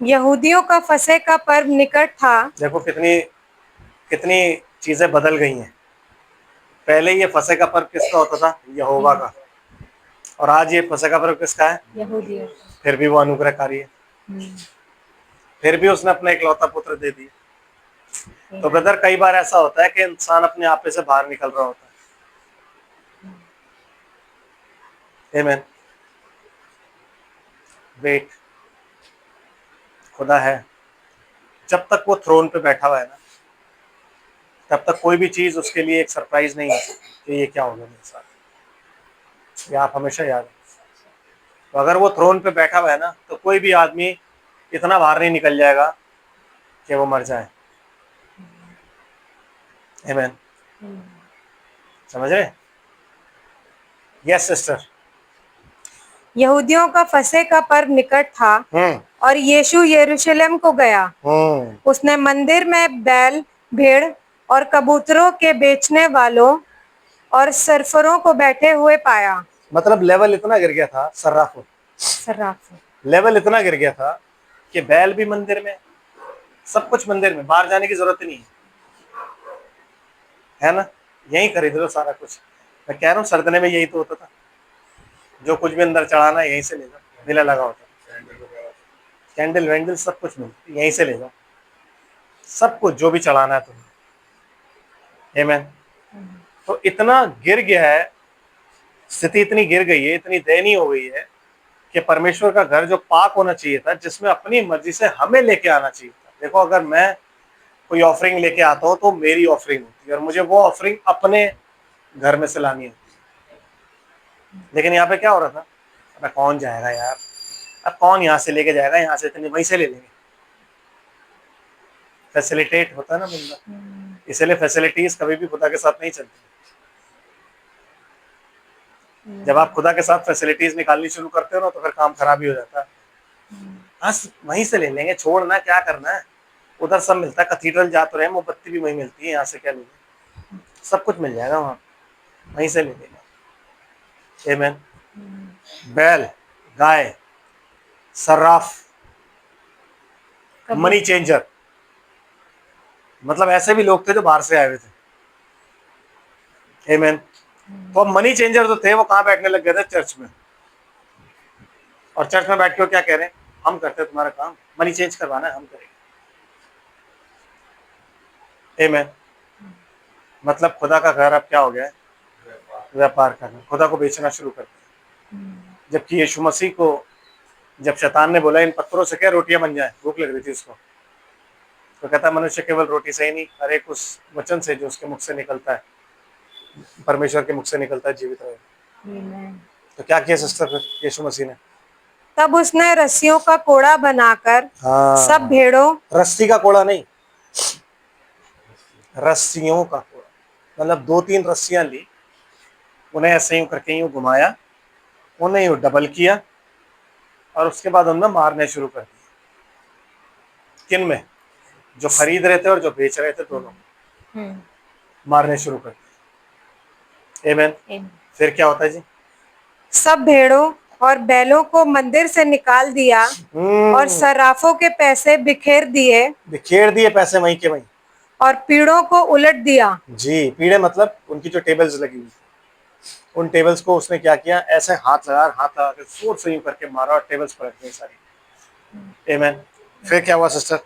यहूदियों का फसह का पर्व निकट था। देखो कितनी कितनी चीजें बदल गई हैं। पहले ये फसह का पर्व किसका होता था? यहोवा का। और आज ये फसह का पर्व किसका है? यहूदियों। फिर भी वो अनुग्रहकारी है, फिर भी उसने अपना इकलौता पुत्र दे दिया। तो ब्रदर कई बार ऐसा होता है कि इंसान अपने आपे से बाहर निकल रहा होता है, आमीन। वेट, खुदा है। जब तक वो थ्रोन पे बैठा हुआ है ना, तब तक कोई भी चीज उसके लिए एक सरप्राइज नहीं है कि ये क्या हो गया मेरे साथ। ये आप हमेशा याद रखें। तो अगर वो थ्रोन पे बैठा हुआ है ना, तो कोई भी आदमी इतना बाहर नहीं निकल जाएगा कि वो मर जाए, आमीन। समझ रहे? Yes sister. यहूदियों का फसह का पर्व निकट था और यीशु यरूशलेम को गया। उसने मंदिर में बैल, भेड़ और कबूतरों के बेचने वालों और सरफरों को बैठे हुए पाया। मतलब लेवल इतना गिर गया था, सर्राफ। लेवल इतना गिर गया था कि बैल भी मंदिर में, सब कुछ मंदिर में, बाहर जाने की जरूरत नहीं है ना? यही खरीद लो सारा कुछ। मैं कह रहा हूँ सरदने में यही तो होता था, जो कुछ भी अंदर चढ़ाना है यहीं से ले जाओ, मेला लगा होता, कैंडल वैंडल सब कुछ मिलती, यहीं से ले जाओ सब कुछ जो भी चढ़ाना है तुम्हें, आमीन। तो इतना गिर गया है, स्थिति इतनी गिर गई है, इतनी दयनीय हो गई है कि परमेश्वर का घर जो पाक होना चाहिए था, जिसमें अपनी मर्जी से हमें लेके आना चाहिए था। देखो अगर मैं कोई ऑफरिंग लेके आता हूँ तो मेरी ऑफरिंग होती है और मुझे वो ऑफरिंग अपने घर में से लानी होती है। लेकिन यहाँ पे क्या हो रहा था? अबे कौन जाएगा यार, अब कौन यहाँ से लेके जाएगा, यहाँ से इतनी वहीं से ले लेंगे। फैसिलिटेट होता है ना बंदा, इसलिए फैसिलिटीज कभी भी खुदा के साथ नहीं चलती। जब आप खुदा के साथ फैसिलिटीज निकालनी शुरू करते हो ना, तो फिर काम खराब ही हो जाता है। बस वहीं से ले लेंगे, छोड़ना क्या करना है, उधर सब मिलता है। कैथीड्रल जा तो रहे, मोमबत्ती भी वहीं मिलती है, यहाँ से क्या लेंगे, सब कुछ मिल जाएगा वहाँ, वहीं से ले लेंगे, आमीन। बैल, गाय, सर्राफ, मनी चेंजर, मतलब ऐसे भी लोग थे जो बाहर से आए हुए थे, आमीन। तो अब मनी चेंजर जो थे वो कहाँ बैठने लग गए थे? चर्च में। और चर्च में बैठ के वो क्या कह रहे हैं? हम करते हैं तुम्हारा काम, मनी चेंज करवाना है हम करेंगे। आमीन। मतलब खुदा का घर अब क्या हो गया है? व्यापार करना, खुदा को बेचना शुरू कर दिया। जबकि यीशु मसीह को जब शैतान ने बोला इन पत्थरों से क्या रोटियां बन जाए, भूख लग रही थी उसको, तो कहता मनुष्य केवल रोटी से ही नहीं, हर एक उस वचन से जो उसके मुख से निकलता है, परमेश्वर के मुख से निकलता है, जीवित रहेगा। तो क्या किया सिस्टर फिर यीशु मसीह ने? तब उसने रस्सियों का कोड़ा बनाकर सब भेड़ों, रस्सी का कोड़ा नहीं, रस्सियों का कोड़ा, मतलब 2-3 रस्सियां ली, उन्हें ऐसे यूं करके यूं घुमाया, उन्हें यूं डबल किया और उसके बाद उनमें मारने शुरू कर दिए। किन में? जो खरीद रहे थे और जो बेच रहे थे, दोनों मारने शुरू कर दिए। आमीन। फिर क्या होता है जी? सब भेड़ों और बैलों को मंदिर से निकाल दिया और सर्राफों के पैसे बिखेर दिए पैसे वहीं के वहीं, और पीड़ों को उलट दिया। जी, पीड़े मतलब उनकी जो टेबल्स लगी हुई, उन टेबल्स को उसने क्या किया? ऐसे हाथ लगा के जोर से यूं करके मारा और टेबल्स पलट गई सारी। आमीन। फिर क्या हुआ सिस्टर?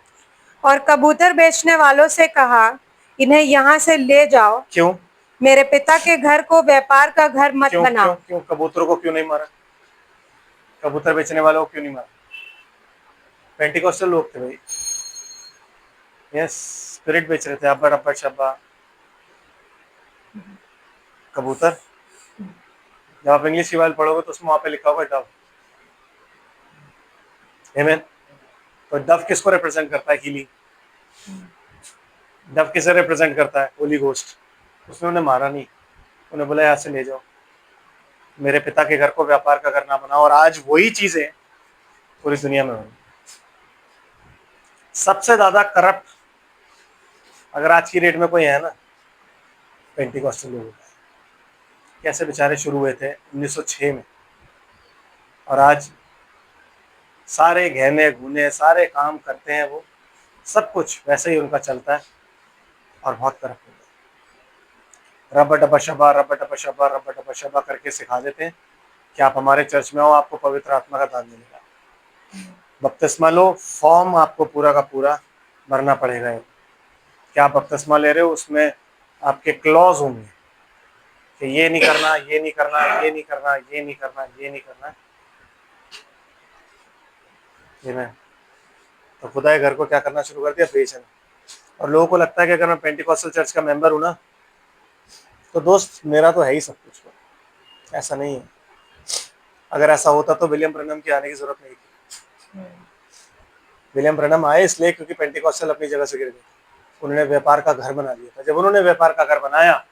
और कबूतर बेचने वालों से कहा, इन्हें यहाँ से ले जाओ। क्यों? मेरे पिता के घर को व्यापार का घर मत बनाओ। क्यों कबूतरों को क्यों नहीं मारा? कबूतर बेचने वालों को क्यों नहीं मारा? पेंटिकॉस्टल लोग थे भाई, यस, स्पिरिट बेच रहे थे, अब्बा रब्बा शब्बा कबूतर। जब आप इंग्लिश की बाइबल पढ़ोगे तो उसमें वहां पे लिखा होगा डव। आमीन। तो डव किसको रिप्रेजेंट करता है? हीलिंग। डव किसे रिप्रेजेंट करता है? होली घोस्ट। उसने उन्हें मारा नहीं, उन्हें बोला यहाँ से ले जाओ, मेरे पिता के घर को व्यापार का घर ना बनाओ। और आज वही चीजें पूरी दुनिया में हो रही। सबसे ज्यादा करप्ट अगर आज की डेट में कोई है ना, पेंटिकॉस्टल लोग। कैसे बेचारे शुरू हुए थे 1906 में, और आज सारे गहने गुने सारे काम करते हैं, वो सब कुछ वैसे ही उनका चलता है और बहुत करप्ट हो गया। रब्बा डब्बा शब्बा रब्बा डब्बा शब्बा रब्बा डब्बा शब्बा करके सिखा देते हैं कि आप हमारे चर्च में आओ, आपको पवित्र आत्मा का दान मिलेगा, बपतिस्मा लो, फॉर्म आपको पूरा का पूरा भरना पड़ेगा। क्या आप बपतिस्मा ले रहे हो, उसमें आपके क्लॉज होंगे कि ये नहीं करना, ये नहीं करना, ये नहीं करना, ये नहीं करना, ये नहीं करना। ये मैं तो खुदा के घर को क्या करना शुरू कर दिया? बेचना। और लोगों को लगता है कि अगर मैं पेंटिकॉस्टल चर्च का मेंबर हूं ना, तो दोस्त मेरा तो है ही सब कुछ। ऐसा नहीं है। अगर ऐसा होता तो विलियम ब्रनम की आने की जरूरत नहीं थी। विलियम ब्रनम आए इसलिए क्योंकि पेंटिकॉस्टल अपनी जगह से गिर गए, उन्होंने व्यापार का घर बना लिया था। जब उन्होंने व्यापार का घर बनाया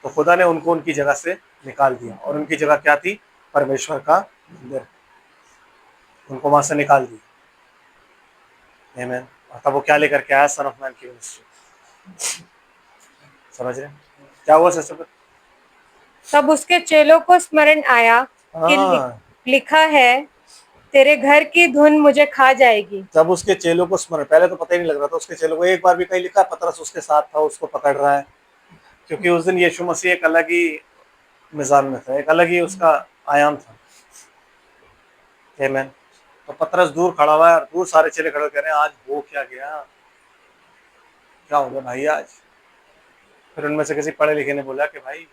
तो खुदा ने उनको उनकी जगह से निकाल दिया, और उनकी जगह क्या थी? परमेश्वर का मंदिर। उनको वहां से निकाल दिया। आमीन। और तब वो क्या लेकर के आया? सन ऑफ मैन की मिनिस्ट्री। समझ रहे क्या हुआ सिस्टर? तब उसके चेलों को स्मरण आया कि लिखा है, तेरे घर की धुन मुझे खा जाएगी। तब उसके चेलों को स्मरण, पहले तो पता ही नहीं लग रहा था उसके चेलों को। एक बार भी कहीं लिखा, पतरस उसके साथ था, उसको पकड़ रहा है, क्योंकि उस दिन यीशु मसीह एक अलग ही मिजान में था, एक अलग ही उसका आयाम था। आमीन। तो पतरस दूर खड़ा हुआ है और दूर सारे चेले खड़े कह रहे हैं, आज हो क्या गया, क्या हो गया भाई आज? फिर उनमें से किसी पढ़े लिखे ने बोला कि भाई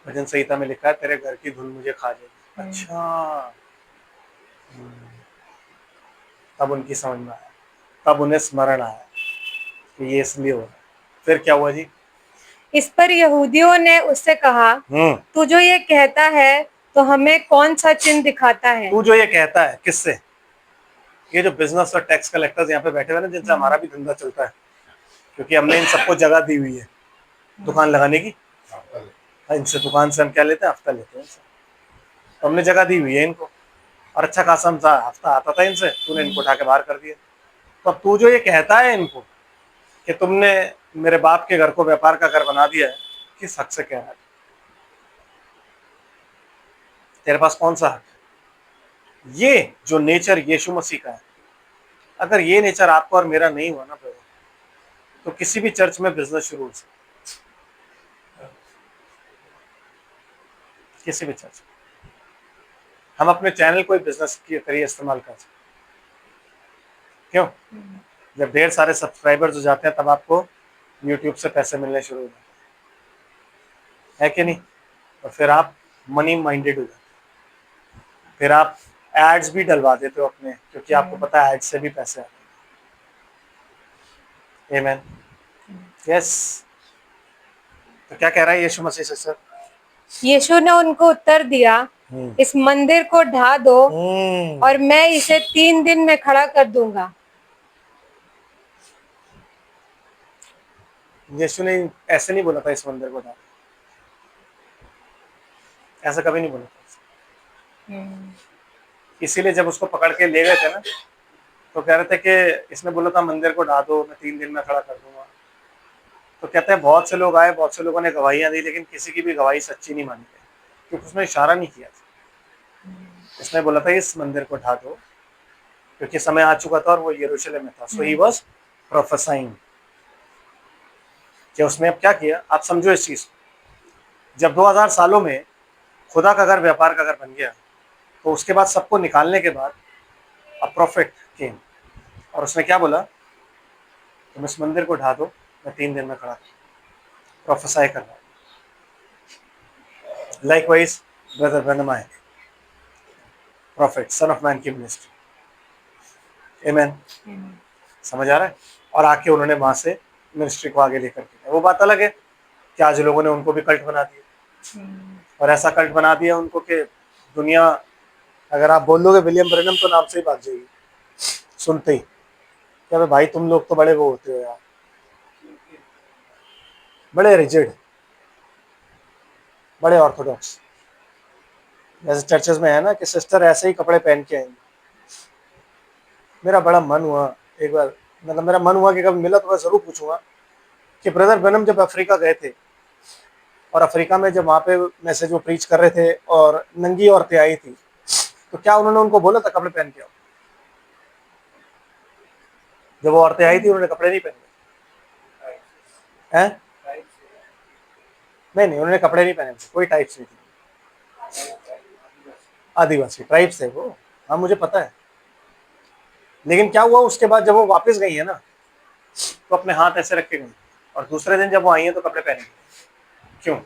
भजन संहिता में लिखा है, तेरे घर की धुन मुझे खा जाएगी। अच्छा। तब उनकी समझ में आया, तब उन्हें स्मरण आया कि ये इसलिए हो रहा है। फिर क्या हुआ जी? इस पर यहूदियों ने उससे कहा, तू जो ये कहता है तो हमें कौन सा चिन्ह दिखाता है? तू जो ये कहता है किससे? ये जो बिजनेस और टैक्स कलेक्टर्स यहाँ पे बैठे हुए ना, जिनसे हमारा भी धंधा चलता है, क्योंकि हमने इन सबको जगह दी हुई है दुकान लगाने की। इनसे दुकान से हम क्या लेते हैं? हफ्ता लेते हैं। तो हमने जगह दी हुई है इनको, और अच्छा खासा हफ्ता आता था इनसे, तूने इनको उठा के बाहर कर दिया। तो अब तू जो ये कहता है इनको कि तुमने मेरे बाप के घर को व्यापार का घर बना दिया है, किस हक से कह रहा है? तेरे पास कौन सा हक है? ये जो नेचर यीशु मसीह का है, अगर ये नेचर आपका और मेरा नहीं हुआ ना तो किसी भी चर्च में बिजनेस शुरू हो सकता। किसी भी चर्च में। हम अपने चैनल को बिजनेस के करिए इस्तेमाल कर सकते, क्यों? जब ढेर सारे सब्सक्राइबर्स हो जाते हैं तब आपको यूट्यूब से पैसे मिलने शुरू हो जाते हैं, है कि नहीं? और फिर आप मनी माइंडेड हो जाते हैं, फिर आप एड्स भी डलवा देते हो अपने, क्योंकि आपको पता है एड्स से भी पैसे आते हैं। आमीन। यस। तो क्या कह रहा है यीशु मसीह से सर? यीशु ने उनको उत्तर दिया, इस मंदिर को ढा दो और मैं इसे 3 दिन में खड़ा कर दूंगा। यीशु ने ऐसे नहीं बोला था इस मंदिर को ढा, ऐसा कभी नहीं बोला था। इसीलिए जब उसको पकड़ के ले गए थे ना, तो कह रहे थे कि इसने बोला था मंदिर को ढा दो, मैं 3 दिन में खड़ा कर दूंगा। तो कहते हैं बहुत से लोग आए, बहुत से लोगों ने गवाहियां दी, लेकिन किसी की भी गवाही सच्ची नहीं मानी गई, क्योंकि उसने इशारा नहीं किया था। उसने बोला था इस मंदिर को ढा दो, क्योंकि समय आ चुका था और वो यरूशलेम में था। सो ही वाज प्रोफेसाइंग। कि उसने अब क्या किया, आप समझो इस चीज को। जब 2000 सालों में खुदा का घर व्यापार का घर बन गया, तो उसके बाद सबको निकालने के बाद अ प्रॉफिट केम, और उसने क्या बोला, तुम इस मंदिर को ढा दो, मैं 3 दिन में खड़ा प्रोफेसाई कर रहा हूं। लाइकवाइज ब्रदर ब्रैनम आए, प्रॉफिट, सन ऑफ मैन की मिनिस्ट्री। आमीन। समझ आ रहा है? और आके उन्होंने वहां से मिनिस्ट्री को आगे लेकर के, वो बात अलग है कि आज लोगों ने उनको भी कल्ट बना दिया, और ऐसा कल्ट बना दिया उनको कि दुनिया, अगर आप बोल दोगे विलियम ब्रैनम तो नाम से ही भाग जाएगी सुनते ही। क्या भाई तुम लोग तो बड़े वो होते हो यार, बड़े रिजिड, बड़े ऑर्थोडॉक्स। जैसे चर्चेस में है ना कि सिस्टर ऐसे ही कपड़े पहन के आएंगे। मेरा बड़ा मन हुआ एक बार, मतलब मेरा मन हुआ कि कभी मिला तो मैं जरूर पूछूंगा कि ब्रदर ब्रैनम जब अफ्रीका गए थे, और अफ्रीका में जब वहाँ पे मैसेज वो प्रीच कर रहे थे और नंगी औरतें आई थी, तो क्या उन्होंने उनको बोला था कपड़े पहन के आओ? जब वो औरतें आई थी उन्होंने कपड़े नहीं पहने हैं? नहीं, उन्होंने कपड़े नहीं पहने थे, कोई टाइप्स नहीं थी, आदिवासी ट्राइब्स थे वो। हाँ मुझे पता है। लेकिन क्या हुआ उसके बाद, जब वो वापस गई है ना, तो अपने हाथ ऐसे रख के गई, और दूसरे दिन जब वो आई है तो कपड़े पहने। क्यों?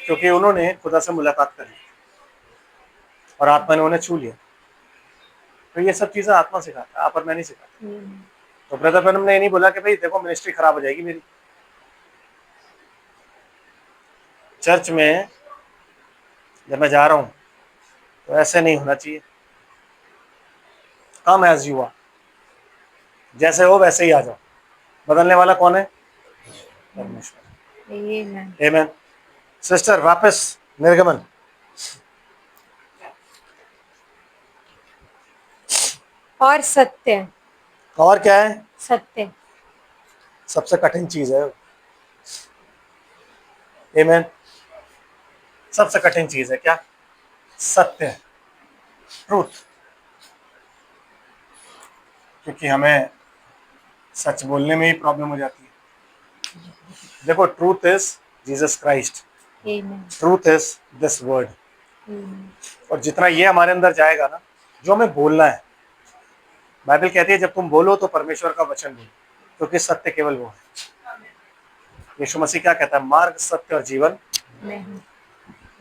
क्योंकि उन्होंने खुदा से मुलाकात कर ली और आत्मा ने उन्हें छू लिया। तो ये सब चीजें आत्मा सिखाता है, आप और मैं नहीं सिखाता। तो ब्रदर ब्रैनम ने ये नहीं बोला कि भाई देखो मिनिस्ट्री खराब हो जाएगी मेरी। चर्च में जब मैं जा रहा हूँ तो ऐसे नहीं होना चाहिए। कम एज यू आर, जैसे हो वैसे ही आ जाओ। बदलने वाला कौन है? परमेश्वर। आमीन। सिस्टर वापस निर्गमन। और सत्य। और क्या है? सत्य। सबसे कठिन चीज है। आमीन। सबसे कठिन चीज है क्या? सत्य, ट्रूथ। क्योंकि हमें सच बोलने में ही प्रॉब्लम हो जाती है। देखो, truth is Jesus Christ, truth is this word. और जितना ये हमारे अंदर जाएगा ना, जो हमें बोलना है, बाइबल कहती है जब तुम बोलो तो परमेश्वर का वचन बोलो, क्योंकि सत्य केवल वो है। यीशु मसीह क्या कहता है? मार्ग, सत्य और जीवन।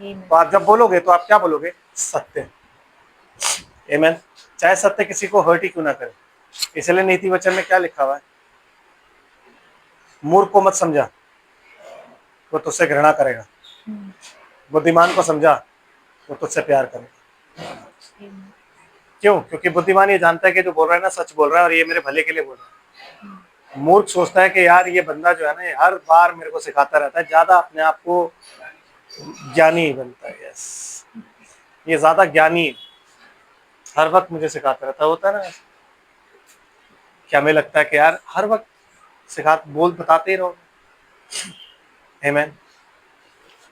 तो आप जब बोलोगे तो आप क्या बोलोगे? सत्य। आमीन। चाहे सत्य किसी को हर्ट ही क्यों ना करे। इसलिए नीति वचन में क्या लिखा हुआ है? मूर्ख को मत समझा, वो तुझसे घृणा करेगा। बुद्धिमान को समझा, वो तुझसे प्यार करेगा। क्यों? क्योंकि बुद्धिमान ये जानता है कि जो बोल रहा है ना सच बोल रहा है और ये मेरे भले के लिए बोल रहा है। मूर्ख सोचता है कि यार ये बंदा जो है ना हर बार मेरे को सिखाता रहता है, ज्यादा अपने आप को ज्ञानी बनता है। यस, ये ज्यादा ज्ञानी हर वक्त मुझे सिखाता रहता होता है ना। क्या हमें लगता है कि यार हर वक्त बताते ही रहो। आमीन।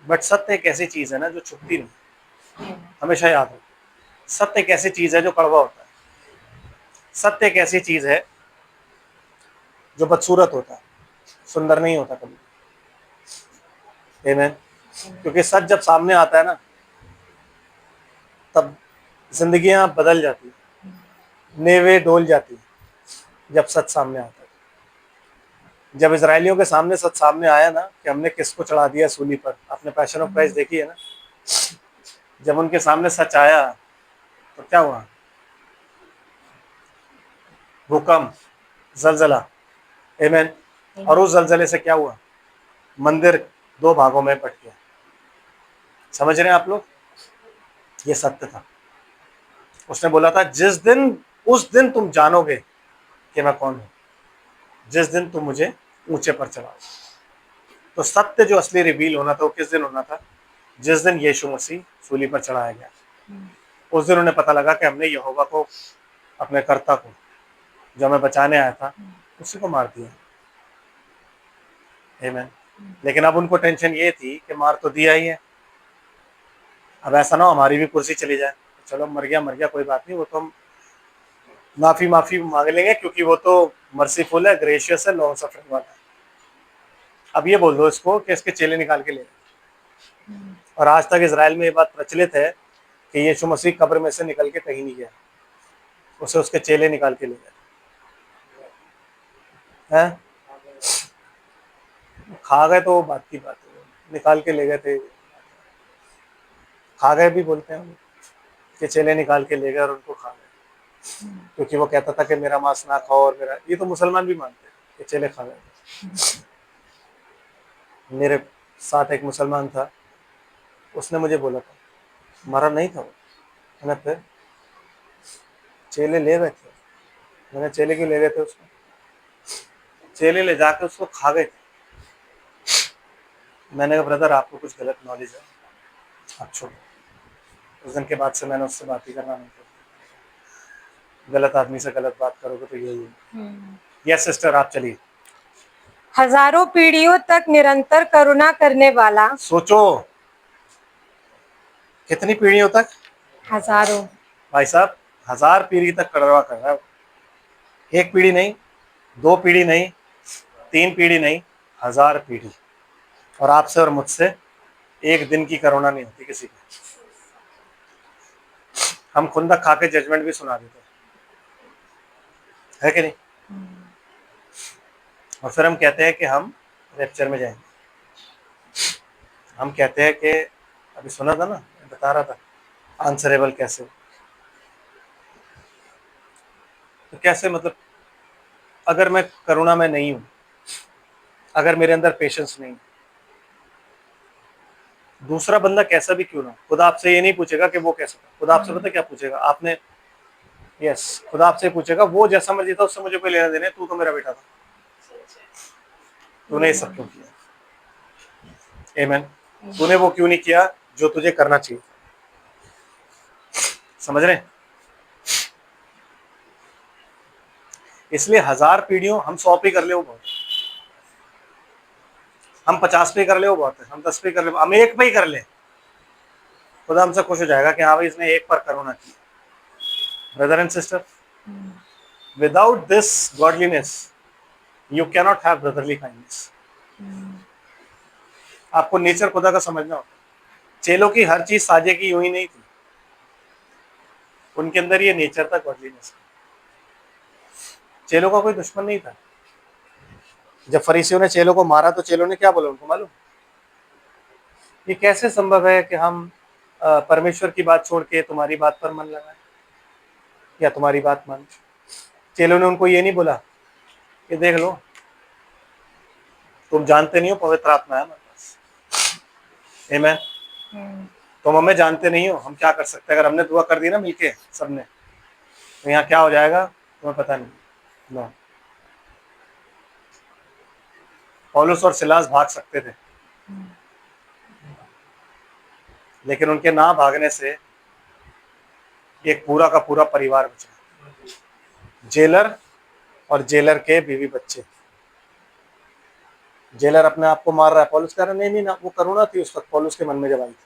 बट सत्य एक ऐसी चीज है ना जो छुपती नहीं, हमेशा याद हो। सत्य एक ऐसी चीज है जो कड़वा होता है। सत्य एक ऐसी चीज है जो बदसूरत होता है, सुंदर नहीं होता कभी। आमीन। क्योंकि सच जब सामने आता है ना, तब जिंदगियां बदल जाती है, नेवे डोल जाती है जब सच सामने आता है। जब इजरायलियों के सामने सच सामने आया ना कि हमने किसको चढ़ा दिया सूली पर, आपने पैशन ऑफ क्राइस्ट देखी है ना, जब उनके सामने सच आया तो क्या हुआ? भूकंप, जलजला, आमीन। और उस जलजले से क्या हुआ? मंदिर 2 भागों में बट गया। समझ रहे हैं आप लोग? ये सत्य था। उसने बोला था उस दिन तुम जानोगे कि मैं कौन हूं, जिस दिन तुम मुझे ऊंचे पर चढ़ाओ। तो सत्य जो असली रिवील होना था वो किस दिन होना था? जिस दिन यीशु मसीह सूली पर चढ़ाया गया। उस दिन उन्हें पता लगा कि हमने यहोवा को, अपने कर्ता को, जो हमें बचाने आया था, उसी को मार दिया। आमीन। लेकिन अब उनको टेंशन ये थी कि मार तो दिया ही है, अब ऐसा ना हो हमारी भी कुर्सी चली जाए। चलो मर गया कोई बात नहीं, वो तो हम माफी मांग लेंगे, क्योंकि वो तो मर्सीफुल है, ग्रेशियस है, लॉन्ग सफरिंग वाला है। अब ये बोल दो इसको कि इसके चेले निकाल के ले। और आज तक इजराइल में ये बात प्रचलित है कि यीशु मसीह कब्र में से निकल के कहीं नहीं गया, उसे उसके चेले निकाल के ले गए हैं। खा गए तो वो बात की बात है, निकाल के ले गए थे, खा गए भी बोलते हैं कि चेले निकाल के ले गए और उनको खा गए, क्योंकि वो कहता था कि मेरा मांस ना खाओ, और मेरा, ये तो मुसलमान भी मानते हैं कि चेले खा गए। मेरे साथ एक मुसलमान था, उसने मुझे बोला था, मरा नहीं था वो। मैंने फिर, चेले ले गए थे। मैंने, चेले क्यों ले गए थे उसको? चेले ले जाकर उसको खा गए थे। मैंने कहा ब्रदर आपको कुछ गलत नॉलेज है, आप छोड़ो। उस दिन के बाद से मैंने उससे बात ही करना नहीं किया। गलत आदमी से गलत बात करोगे तो यही है। यस सिस्टर, आप चलिए। हजारों पीढ़ियों तक निरंतर करुणा करने वाला। सोचो कितनी पीढ़ियों तक? हजारों। भाई साहब 1000 पीढ़ी तक कड़वा कर रहा है। एक पीढ़ी नहीं, 2 पीढ़ी नहीं, 3 पीढ़ी नहीं, 1000 पीढ़ी। और आपसे और मुझसे एक दिन की करुणा नहीं होती किसी की। हम खुंदक खा के जजमेंट भी सुना देते है कि नहीं? और फिर हम कहते हैं कि हम रैप्चर में जाएंगे। हम कहते हैं कि, अभी सुना था ना, बता रहा था आंसरेबल कैसे। तो कैसे मतलब, अगर मैं करुणा में नहीं हूं, अगर मेरे अंदर पेशेंस नहीं, दूसरा बंदा कैसा भी क्यों ना, खुदा आपसे ये नहीं पूछेगा कि वो कैसा था। खुदा आपसे पता क्या पूछेगा? आपने, यस, खुदा आपसे पूछेगा वो जैसा मर्जी था उससे मुझे कोई लेना देने, तू तो मेरा बेटा था, तूने ये सब क्यों किया? आमीन। तूने वो क्यों नहीं किया जो तुझे करना चाहिए? समझ रहे हैं? इसलिए 1000 पीढ़ियों, हम 100 पे कर ले वो बहुत, हम 50 पे कर ले वो बहुत है, हम 10 पे कर ले, हम 1 पे ही कर ले, खुदा हमसे खुश हो जाएगा कि हाँ भाई इसने 1 पर करुणा की। Brother and sister, without this godliness you can not have brotherly kindness. आपको नेचर खुदा का समझना होता है। चेलों की हर चीज साजे की यूं ही नहीं थी, उनके अंदर ये नेचर था गॉडलीनेस। चेलों का कोई दुश्मन नहीं था। जब फरीसियों ने चेलों को मारा तो चेलों ने क्या बोला उनको मालूम? ये कैसे संभव है कि हम परमेश्वर की बात छोड़ के तुम्हारी बात पर मन लगाए या तुम्हारी बात मान। चेलों ने उनको ये नहीं बोला कि देख लो तुम जानते नहीं हो पवित्र आत्मा है हमारे पास। आमीन। तुम हमें जानते नहीं हो, हम क्या कर सकते हैं? अगर हमने दुआ कर दी ना मिलके सबने, तो यहाँ क्या हो जाएगा तुम्हें पता नहीं। नो, पौलुस और सिलास भाग सकते थे, लेकिन उनके ना भागने से एक पूरा का पूरा परिवार बचा। जेलर और जेलर के बीवी बच्चे। जेलर अपने आप को मार रहा है, पौलुस कह रहा नहीं ना, वो करुणा थी उस वक्त पौलुस के मन में जब आई थी,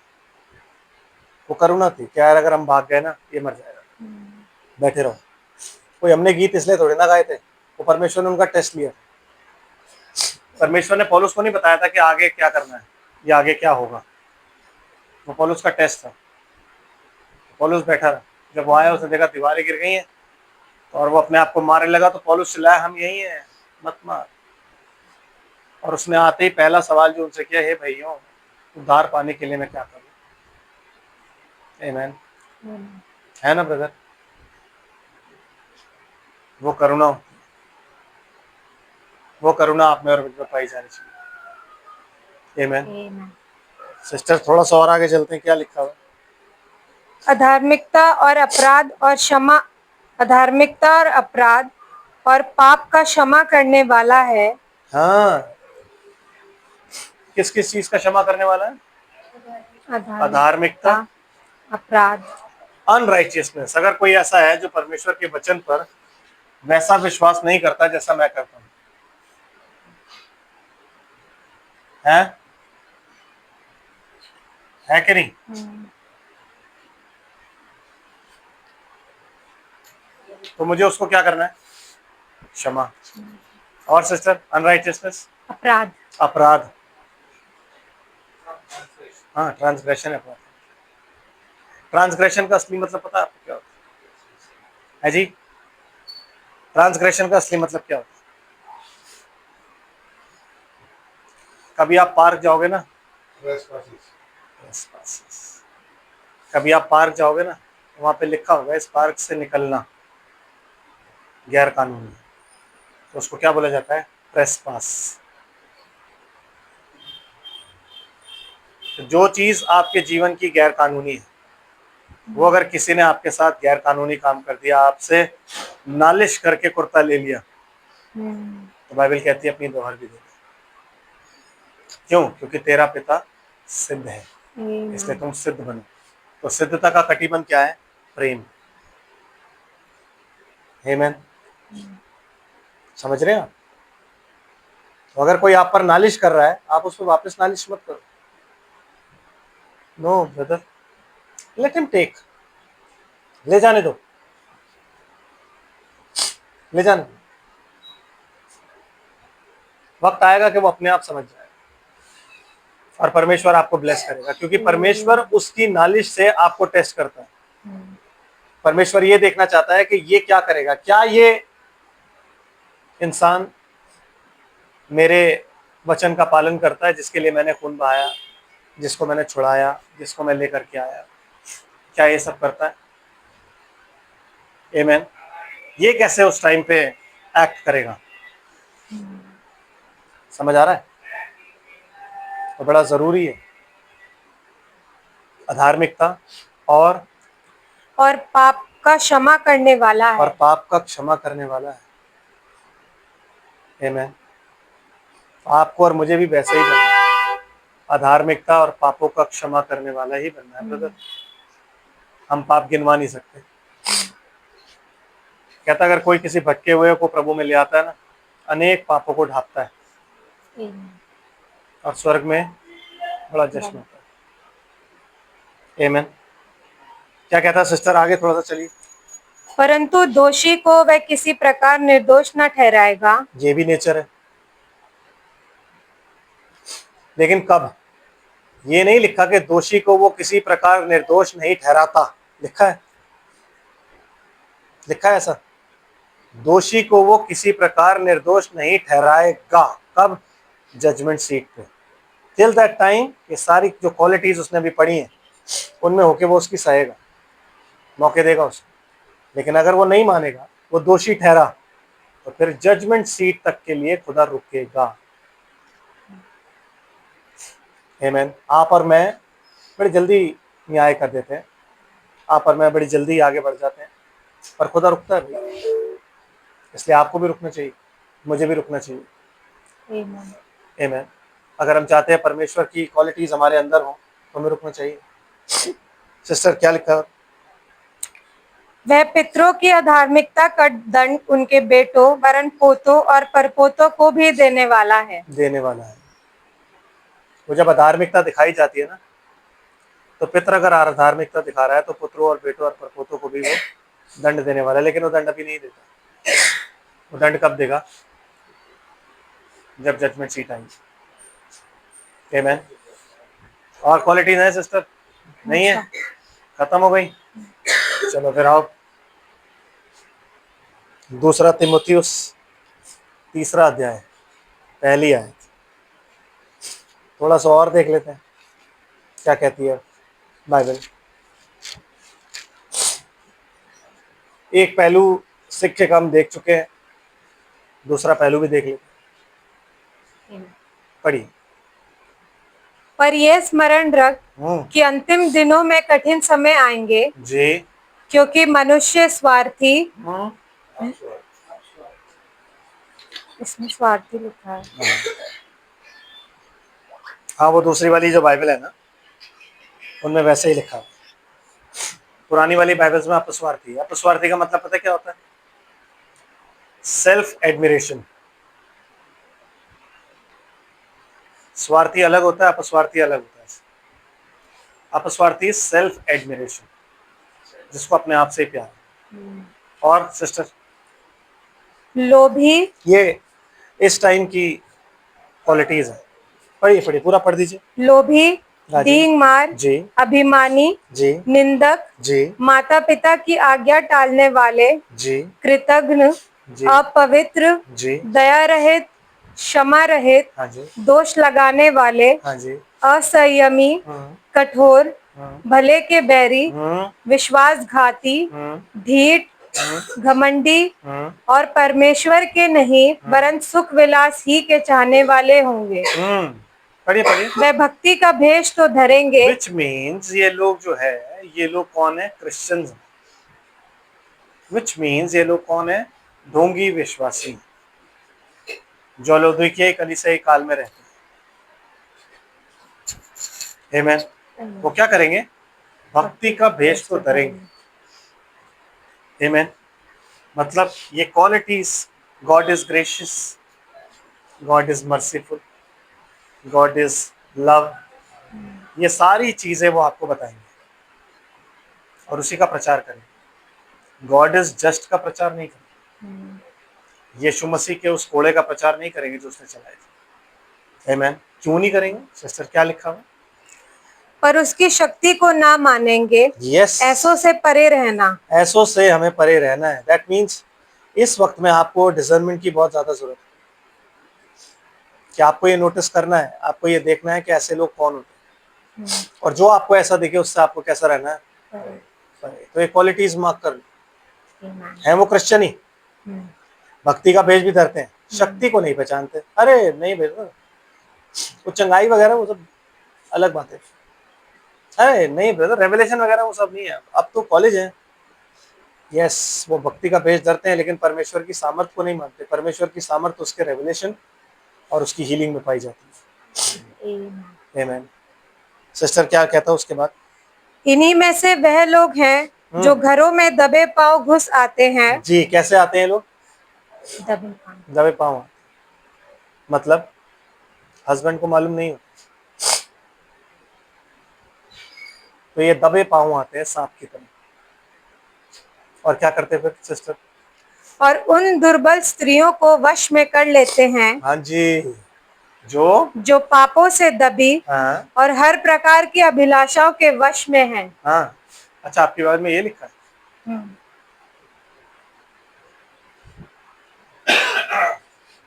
वो करुणा थी। क्या यार अगर हम भाग गए ना ये मर जाएगा, बैठे रहो। कोई हमने गीत इसलिए थोड़े ना गाए थे, वो परमेश्वर ने उनका टेस्ट लिया। परमेश्वर ने पौलुस को नहीं बताया था कि आगे क्या करना है या आगे क्या होगा। वो पौलुस का टेस्ट था। पौलुस बैठा रहा, जब वो आया उसने देखा दीवारें गिर गई हैं और वो अपने आप को मारने लगा, तो पौलुस चिल्लाया, हम यही हैं, मत मार। और उसने आते ही पहला सवाल जो उनसे किया, हे भाइयों, उद्धार पाने के लिए मैं क्या करूं? आमीन, है ना ब्रदर? वो करुणा आप में और मुझ में पाई जानी चाहिए। आमीन। सिस्टर थोड़ा सा और आगे चलते हैं, क्या लिखा हुआ? अधार्मिकता और अपराध और क्षमा, अधार्मिकता और अपराध और पाप का क्षमा करने वाला है। हाँ, किस किस चीज का क्षमा करने वाला है? अधार्मिकता, अपराध। अनराइचियसनेस। अगर कोई ऐसा है जो परमेश्वर के वचन पर वैसा विश्वास नहीं करता जैसा मैं करता हूं, है कि नहीं? तो मुझे उसको क्या करना है? क्षमा। और सिस्टर, अनराइचियसनेस, अपराध। हाँ, ट्रांसग्रेशन है। ट्रांसग्रेशन का असली मतलब पता है आपको क्या होता है जी? ट्रांसग्रेशन का असली मतलब क्या होता है? कभी आप पार्क जाओगे ना, कभी आप पार्क जाओगे ना, वहां पे लिखा होगा इस पार्क से निकलना गैर कानूनी, तो उसको क्या बोला जाता है? ट्रेसपास। तो जो चीज आपके जीवन की गैर कानूनी है, वो अगर किसी ने आपके साथ गैर कानूनी काम कर दिया, आपसे नालिश करके कुर्ता ले लिया, तो बाइबल कहती है अपनी दोहर भी दे दे। क्यों? क्योंकि तेरा पिता सिद्ध है, इसलिए तुम सिद्ध बनो। तो सिद्धता का कटिबंध क्या है? प्रेम। आमीन। समझ रहे हैं आप? तो अगर कोई आप पर नालिश कर रहा है, आप उस पर वापस नालिश मत करो। No brother, let him take, ले जाने दो, ले जाने दो। वक्त आएगा कि वो अपने आप समझ जाएगा और परमेश्वर आपको ब्लेस करेगा, क्योंकि परमेश्वर उसकी नालिश से आपको टेस्ट करता है। परमेश्वर ये देखना चाहता है कि ये क्या करेगा, क्या ये इंसान मेरे वचन का पालन करता है जिसके लिए मैंने खून बहाया, जिसको मैंने छुड़ाया, जिसको मैं लेकर के आया, क्या ये सब करता है? आमीन। ये कैसे उस टाइम पे एक्ट करेगा? समझ आ रहा है? तो बड़ा जरूरी है अधार्मिकता और पाप का क्षमा करने वाला है। और पाप का क्षमा करने वाला है। आमीन। आपको और मुझे भी वैसे ही बनना है, अधार्मिकता और पापों का क्षमा करने वाला ही बनना है ब्रदर। हम पाप गिनवा नहीं सकते। कहता अगर कोई किसी भटके हुए को प्रभु में ले आता है ना, अनेक पापों को ढांपता है और स्वर्ग में बड़ा जश्न होता है। आमीन। क्या कहता है सिस्टर? आगे थोड़ा सा चलिए। परंतु दोषी को वह किसी प्रकार निर्दोष न ठहराएगा। ये भी नेचर है, लेकिन कब? ये नहीं लिखा कि दोषी को वो किसी प्रकार निर्दोष नहीं ठहराता, लिखा है? लिखा है ऐसा? दोषी को वो किसी प्रकार निर्दोष नहीं ठहराएगा। कब? जजमेंट सीट पे। टिल दैट टाइम ये सारी जो क्वालिटीज उसने भी पढ़ी हैं, उनमें होके वो उसकी सहेगा, मौके देगा उसको। लेकिन अगर वो नहीं मानेगा, वो दोषी ठहरा, तो फिर जजमेंट सीट तक के लिए खुदा रुकेगा। आमीन। आप और मैं बड़ी जल्दी न्याय कर देते हैं, आप और मैं बड़ी जल्दी आगे बढ़ जाते हैं, पर खुदा रुकता है भाई। इसलिए आपको भी रुकना चाहिए, मुझे भी रुकना चाहिए। आमीन। अगर हम चाहते हैं परमेश्वर की क्वालिटीज हमारे अंदर हो, तो हमें रुकना चाहिए। सिस्टर क्या लिखा? वह पितरों की अधार्मिकता का दंड उनके बेटों वरन पोतों और परपोतों को भी देने वाला है। देने वाला है। वो जब अधार्मिकता दिखाई जाती है ना, तो पितर अगर अधार्मिकता दिखा रहा है, तो पुत्रों और बेटों और परपोतों को भी वो दंड देने वाला है। लेकिन वो दंड अभी नहीं देता। वो दंड कब देगा? जब जजमेंट सीट आएगी। आमीन। और क्वालिटीज है सिस्टर नहीं है, खत्म हो गई। चलो फिर आओ, दूसरा तीमुथियुस तीसरा अध्याय पहली आयत, थोड़ा सा और देख लेते हैं क्या कहती है बाइबल। एक पहलू सीख के हम देख चुके हैं, दूसरा पहलू भी देख लेते हैं। पढ़िए। पर यह स्मरण रख कि अंतिम दिनों में कठिन समय आएंगे, जी। क्योंकि मनुष्य स्वार्थी, इसमें स्वार्थी लिखा है। हाँ, वो दूसरी वाली जो बाइबल है ना, उनमें वैसे ही लिखा है। पुरानी वाली बाइबल्स में अपस्वार्थी। अपस्वार्थी का मतलब पता है क्या होता है? Self admiration. स्वार्थी अलग होता है, अपस्वार्थी अलग होता है। अपस्वार्थी सेल्फ एडमिरेशन, जिसको अपने आप से प्यार। और सिस्टर लोभी, ये इस टाइम की क्वालिटीज है। पढ़िए पढ़िए, पूरा पढ़ दीजिए। लोभी, हाँ जी। डींगमार, जी अभिमानी, जी निंदक, जी माता पिता की आज्ञा टालने वाले, जी कृतघ्न, जी अपवित्र, जी। दया रहित, क्षमा रहित, हाँ जी। दोष लगाने वाले, हाँ जी। असंयमी, कठोर, भले के बैरी, हम्म विश्वासघाती, हम्म ढीठ, घमंडी और परमेश्वर के नहीं वरन सुख विलास ही के चाहने वाले होंगे। पढ़िए पढ़िए। वे भक्ति का भेष तो धरेंगे। विच मीन्स ये लोग जो है, ये लोग कौन है? क्रिश्चियंस। विच मीन्स ये लोग कौन है? ढोंगी विश्वासी, जो लौदीकिया कलीसिया काल में रहते हैं। आमीन। वो क्या करेंगे? भक्ति का भेष तो धरेंगे। आमीन। मतलब ये qualities, God is gracious, God is merciful, God is love, ये सारी चीजें वो आपको बताएंगे और उसी का प्रचार करेंगे। गॉड इज जस्ट का प्रचार नहीं करेंगे, यीशु मसीह के उस कोड़े का प्रचार नहीं करेंगे जो उसने चलाए थे। आमीन। क्यों नहीं करेंगे सिस्टर? क्या लिखा हुआ? पर उसकी शक्ति को ना मानेंगे। यस। ऐसों से परे रहना। ऐसों से हमें परे रहना है। दैट मीन्स इस वक्त में आपको डिजर्नमेंट की बहुत ज्यादा जरूरत है, कि आपको ये नोटिस करना है, आपको ये देखना है कि ऐसे लोग कौन होते हैं, और जो आपको ऐसा दिखे उससे आपको कैसा रहना है? परे। तो ये क्वालिटीज मार्क कर लो। है वो क्रिश्चियन ही, भक्ति का भेष भी धरते हैं, शक्ति को नहीं पहचानते। अरे नहीं भेज, वो चंगाई वगैरह वो सब अलग बात है। अरे नहीं ब्रदर, रेवलेशन वगैरह वो सब नहीं है, अब तो कॉलेज है। यस, वो भक्ति का भेष धरते हैं लेकिन परमेश्वर की सामर्थ को नहीं मानते। परमेश्वर की सामर्थ उसके रेवलेशन और उसकी हीलिंग में पाई जाती है। आमीन। सिस्टर क्या कहता है उसके बाद? इन्हीं में से वह लोग हैं जो घरों में दबे पांव घुस आते हैं। जी, कैसे आते हैं लोग? दबे पांव। दबे पांव। मतलब हस्बैंड को मालूम नहीं होता, तो ये दबे पांव आते हैं सांप की तरह। और क्या करते हैं फिर सिस्टर? और उन दुर्बल स्त्रियों को वश में कर लेते हैं। हाँ जी, जो पापों से दबी हाँ और हर प्रकार की अभिलाषाओं के वश में हैं। हाँ। अच्छा, आपकी बात में ये लिखा है?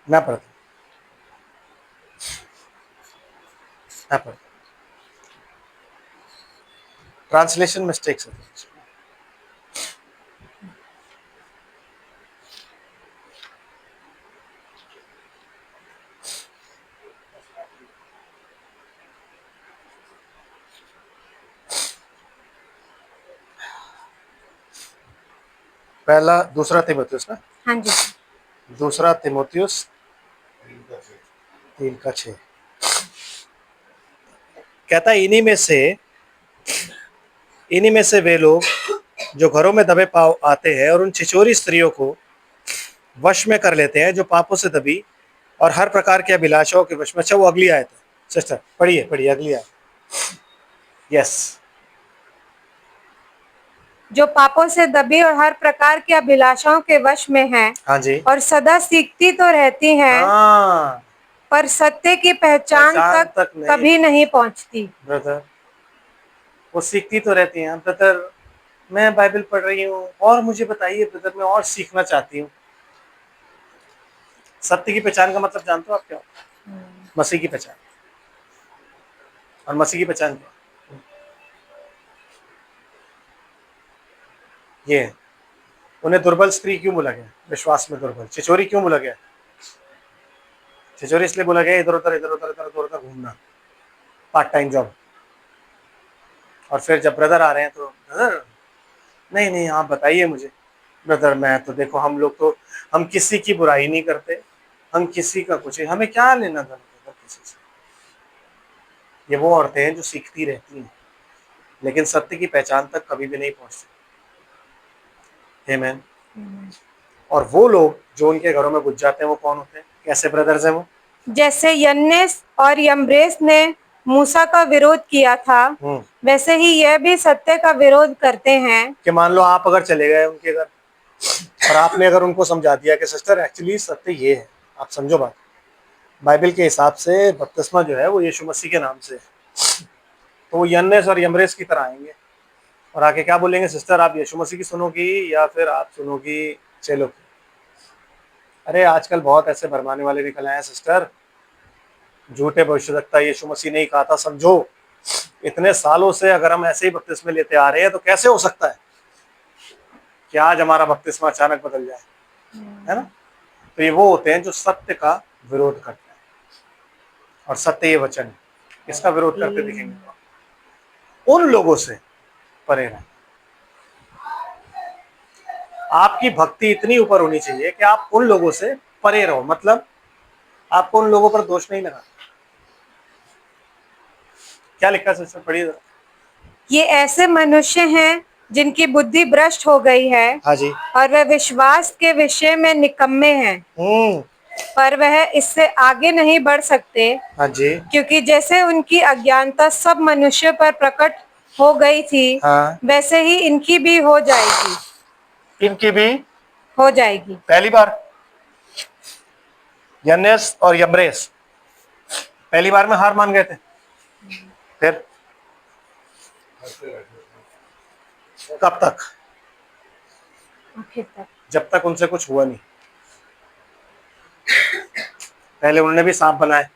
ना पढ़ता, ना पढ़ता, ट्रांसलेशन मिस्टेक्स है। पहला दूसरा तीमुथियुस ना? हाँ जी। दूसरा तीमुथियुस 3:6 कहता है, इन्हीं में से वे लोग जो घरों में दबे पांव आते हैं और उन छिछोरी स्त्रियों को वश में कर लेते हैं, जो पापों से दबी और हर प्रकार के अभिलाषाओं के वश में। अच्छा, वो अगली आयत है सिस्टर, पढ़िए पढ़िए अगली आयत। यस। जो पापों से दबी और हर प्रकार की अभिलाषाओं के वश में हैं। हाँ जी। और सदा सीखती तो रहती हैं, हाँ, पर सत्य की पहचान तक नहीं। कभी नहीं पहुंचती। ब्रदर, वो सीखती तो रहती हैं, ब्रदर मैं बाइबल पढ़ रही हूँ और मुझे बताइए ब्रदर, मैं और सीखना चाहती हूँ। सत्य की पहचान का मतलब जानते हो आप क्या होता है? मसीह की पहचान। और मसीह की पहचान क्या है? ये है। उन्हें दुर्बल स्त्री क्यों बोला गया? विश्वास में दुर्बल। छिछोरी क्यों बोला गया? छिछोरी इसलिए बोला गया इधर उधर इधर उधर इधर उधर उधर घूमना, पार्ट टाइम जॉब। और फिर जब ब्रदर आ रहे हैं तो ब्रदर नहीं नहीं आप बताइए मुझे। ब्रदर मैं तो देखो, हम लोग तो हम किसी की बुराई नहीं करते, हम किसी का कुछ, हमें क्या लेना देना ब्रदर किसी से। ये वो औरतें हैं जो सीखती रहती हैं लेकिन सत्य की पहचान तक कभी भी नहीं पहुंचती। आमीन। और वो लोग जो उनके घरों में घुस जाते हैं वो कौन होते हैं? कैसे ब्रदर्स हैं वो? जैसे यन्नेस और यम्ब्रेस ने मूसा का विरोध किया था, वैसे ही यह भी सत्य का विरोध करते हैं। कि मान लो आप अगर चले गए उनके घर और आपने अगर उनको समझा दिया कि सिस्टर एक्चुअली सत्य ये है, आप समझो बात, बाइबल के हिसाब से बपतिस्मा जो है वो यीशु मसीह के नाम से है, तो वो यन्नेस और यम्ब्रेस की तरह आएंगे और आके क्या बोलेंगे? सिस्टर आप यीशु मसीह की सुनोगी या फिर आप सुनोगी चेलों की? अरे आजकल बहुत ऐसे भरमाने वाले निकल आए हैं सिस्टर, झूठे भविष्यवक्ता, यीशु मसीह ने ही कहा था समझो। इतने सालों से अगर हम ऐसे ही बपतिस्मे लेते आ रहे हैं तो कैसे हो सकता है कि आज हमारा बपतिस्मा अचानक बदल जाए? है ना? तो ये वो होते हैं जो सत्य का विरोध करते हैं और सत्य ये वचन है, इसका विरोध करते दिखेंगे तो उन लोगों से परे रहें। आपकी भक्ति इतनी ऊपर होनी चाहिए कि आप उन लोगों से परे रहो, मतलब आपको उन लोगों पर दोष नहीं लगा। क्या लिखा सिस्टर, पढ़िए जरा। ये ऐसे मनुष्य हैं जिनकी बुद्धि भ्रष्ट हो गई है, हाँ जी। और वह विश्वास के विषय में निकम्मे हैं, पर वह इससे आगे नहीं बढ़ सकते। हाँ जी। क्योंकि जैसे उनकी अज्ञानता सब मनुष्य पर प्रकट हो गई थी, हाँ। वैसे ही इनकी भी हो जाएगी। इनकी भी हो जाएगी। पहली बार यन्नेस और यम्ब्रेस पहली बार में हार मान गए थे, फिर कब तक? आखिर तक। जब तक उनसे कुछ हुआ नहीं। पहले उन्होंने भी सांप बनाए,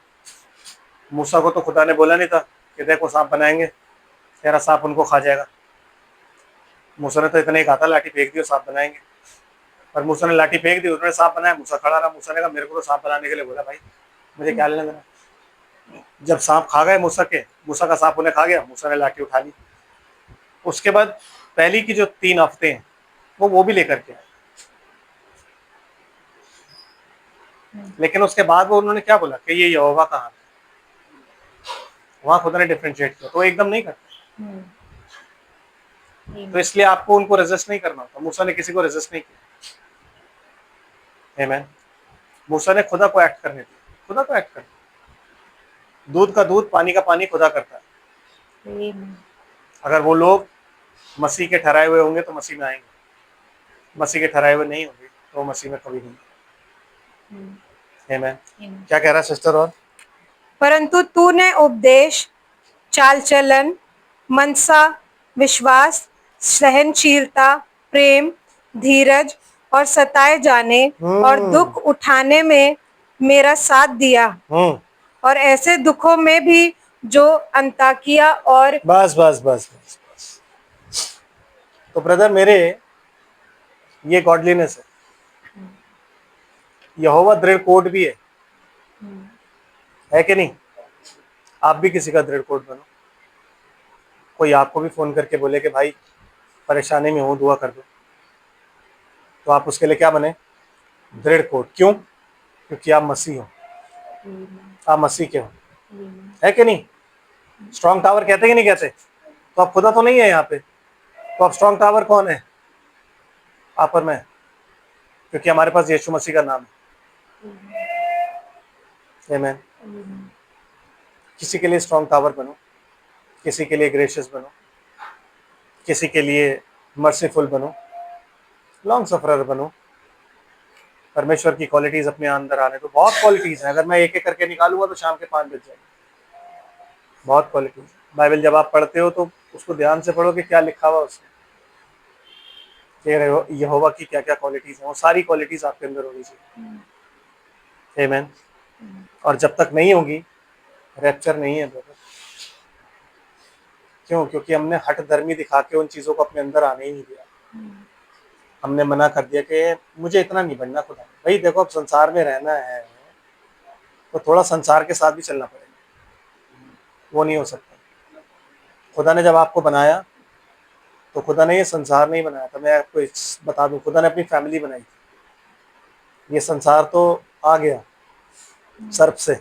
मूसा को तो खुदा ने बोला नहीं था कि देखो सांप बनाएंगे, तेरा सांप उनको खा जाएगा। मूसा ने तो इतना ही कहा था लाठी फेंक दी और सांप बनाएंगे, पर मूसा ने लाठी फेंक दी, उन्होंने सांप बनाया, मूसा खड़ा रहा। मूसा ने कहा मेरे को तो सांप बनाने के लिए बोला भाई, मुझे क्या लेना देना। जब सांप खा गए मूसा का सांप उन्हें खा गया, मूसा ने लाठी उठा ली। उसके बाद पहली की जो 3 हफ्ते हैं वो भी लेकर के आए, लेकिन उसके बाद वो उन्होंने क्या बोला कि ये यहोवा का हाथ है। वहां खुदा ने डिफरेंशिएट किया, तो एकदम नहीं करते। तो इसलिए आपको उनको रेजिस्ट नहीं करना होता। मूसा ने किसी को रेजिस्ट नहीं किया। आमीन। मूसा ने खुदा को एक्ट करने दिया, खुदा को एक्ट करना। दूध का दूध, पानी का पानी खुदा करता है। अगर वो लोग मसीह के ठहराए हुए होंगे तो मसीह में आएंगे, मसीह के ठहराए हुए नहीं होंगे तो मसीह में कभी नहीं। आमीन। क्या कह रहा है सिस्टर? और परंतु तूने उपदेश, चाल चलन, मनसा, विश्वास, सहनशीलता, प्रेम, धीरज और सताए जाने और दुख उठाने में मेरा साथ दिया, और ऐसे दुखों में भी जो अंताकिया और बस बस बस बस बस। तो ब्रदर मेरे, ये गॉडलीनेस है। यहोवा दृढ़ कोट भी है कि नहीं? आप भी किसी का दृढ़ कोट बनो। कोई आपको भी फोन करके बोले कि भाई परेशानी में हूँ, दुआ कर दो, तो आप उसके लिए क्या बने? दृढ़ कोट। क्यों? क्योंकि आप मसीह हो, आप मसीह के हो, है कि नहीं? स्ट्रॉन्ग टावर कहते कि नहीं कहते? तो आप खुदा तो नहीं है यहाँ पे, तो आप स्ट्रॉन्ग टावर कौन है? आप और मैं, क्योंकि हमारे पास यीशु मसीह का नाम है। आमीन। किसी के लिए स्ट्रॉन्ग टावर बनो, किसी के लिए ग्रेशियस बनो, किसी के लिए मर्सीफुल बनो, लॉन्ग सफरर बनो। परमेश्वर की क्वालिटीज अपने अंदर आने तो बहुत क्वालिटीज हैं, अगर मैं एक एक करके निकालूंगा तो शाम के 5 बज जाएंगे। बहुत क्वालिटीज। बाइबल जब आप पढ़ते हो तो उसको ध्यान से पढ़ो कि क्या लिखा हुआ उसमें, कि यहोवा की क्या क्या क्वालिटीज हैं, वो सारी क्वालिटीज आपके अंदर होनी चाहिए। आमीन। और जब तक नहीं होगी रैप्चर नहीं है ब्रदर। क्यों? क्योंकि हमने हठ धर्मी दिखा के उन चीजों को अपने अंदर आने ही नहीं दिया। हमने मना कर दिया कि मुझे इतना नहीं बनना खुदा। भाई देखो, अब संसार में रहना है तो थोड़ा संसार के साथ भी चलना पड़ेगा, वो नहीं हो सकता। खुदा ने जब आपको बनाया तो खुदा ने ये संसार नहीं बनाया था। मैं आपको बता दूं, खुदा ने अपनी फैमिली बनाई थी। ये संसार तो आ गया सर्प से,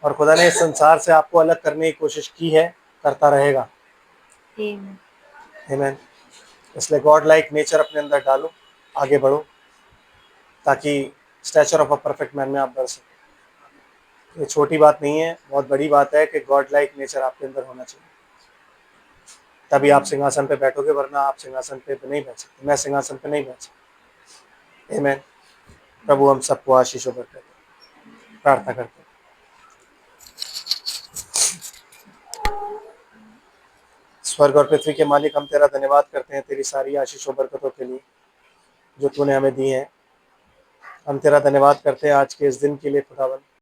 और खुदा ने इस संसार से आपको अलग करने की कोशिश की है, करता रहेगा। आमीन। इसलिए गॉड लाइक नेचर अपने अंदर डालो, आगे बढ़ो, ताकि stature of a perfect man में आप बढ़ सको। ये छोटी बात नहीं है, बहुत बड़ी बात है कि गॉड लाइक नेचर आपके अंदर होना चाहिए, तभी आप सिंहासन पे बैठोगे, वरना आप सिंहासन पे नहीं बैठ सकते। मैं सिंहासन पे नहीं बैठ सकता। आमीन। प्रभु हम सबको आशीषों बरकत दे। प्रार्थना करते हैं। स्वर्ग और पृथ्वी के मालिक, हम तेरा धन्यवाद करते हैं तेरी सारी आशीषों बरकतों के लिए जो तूने हमें दी हैं। हम तेरा धन्यवाद करते हैं आज के इस दिन के लिए खुदावन।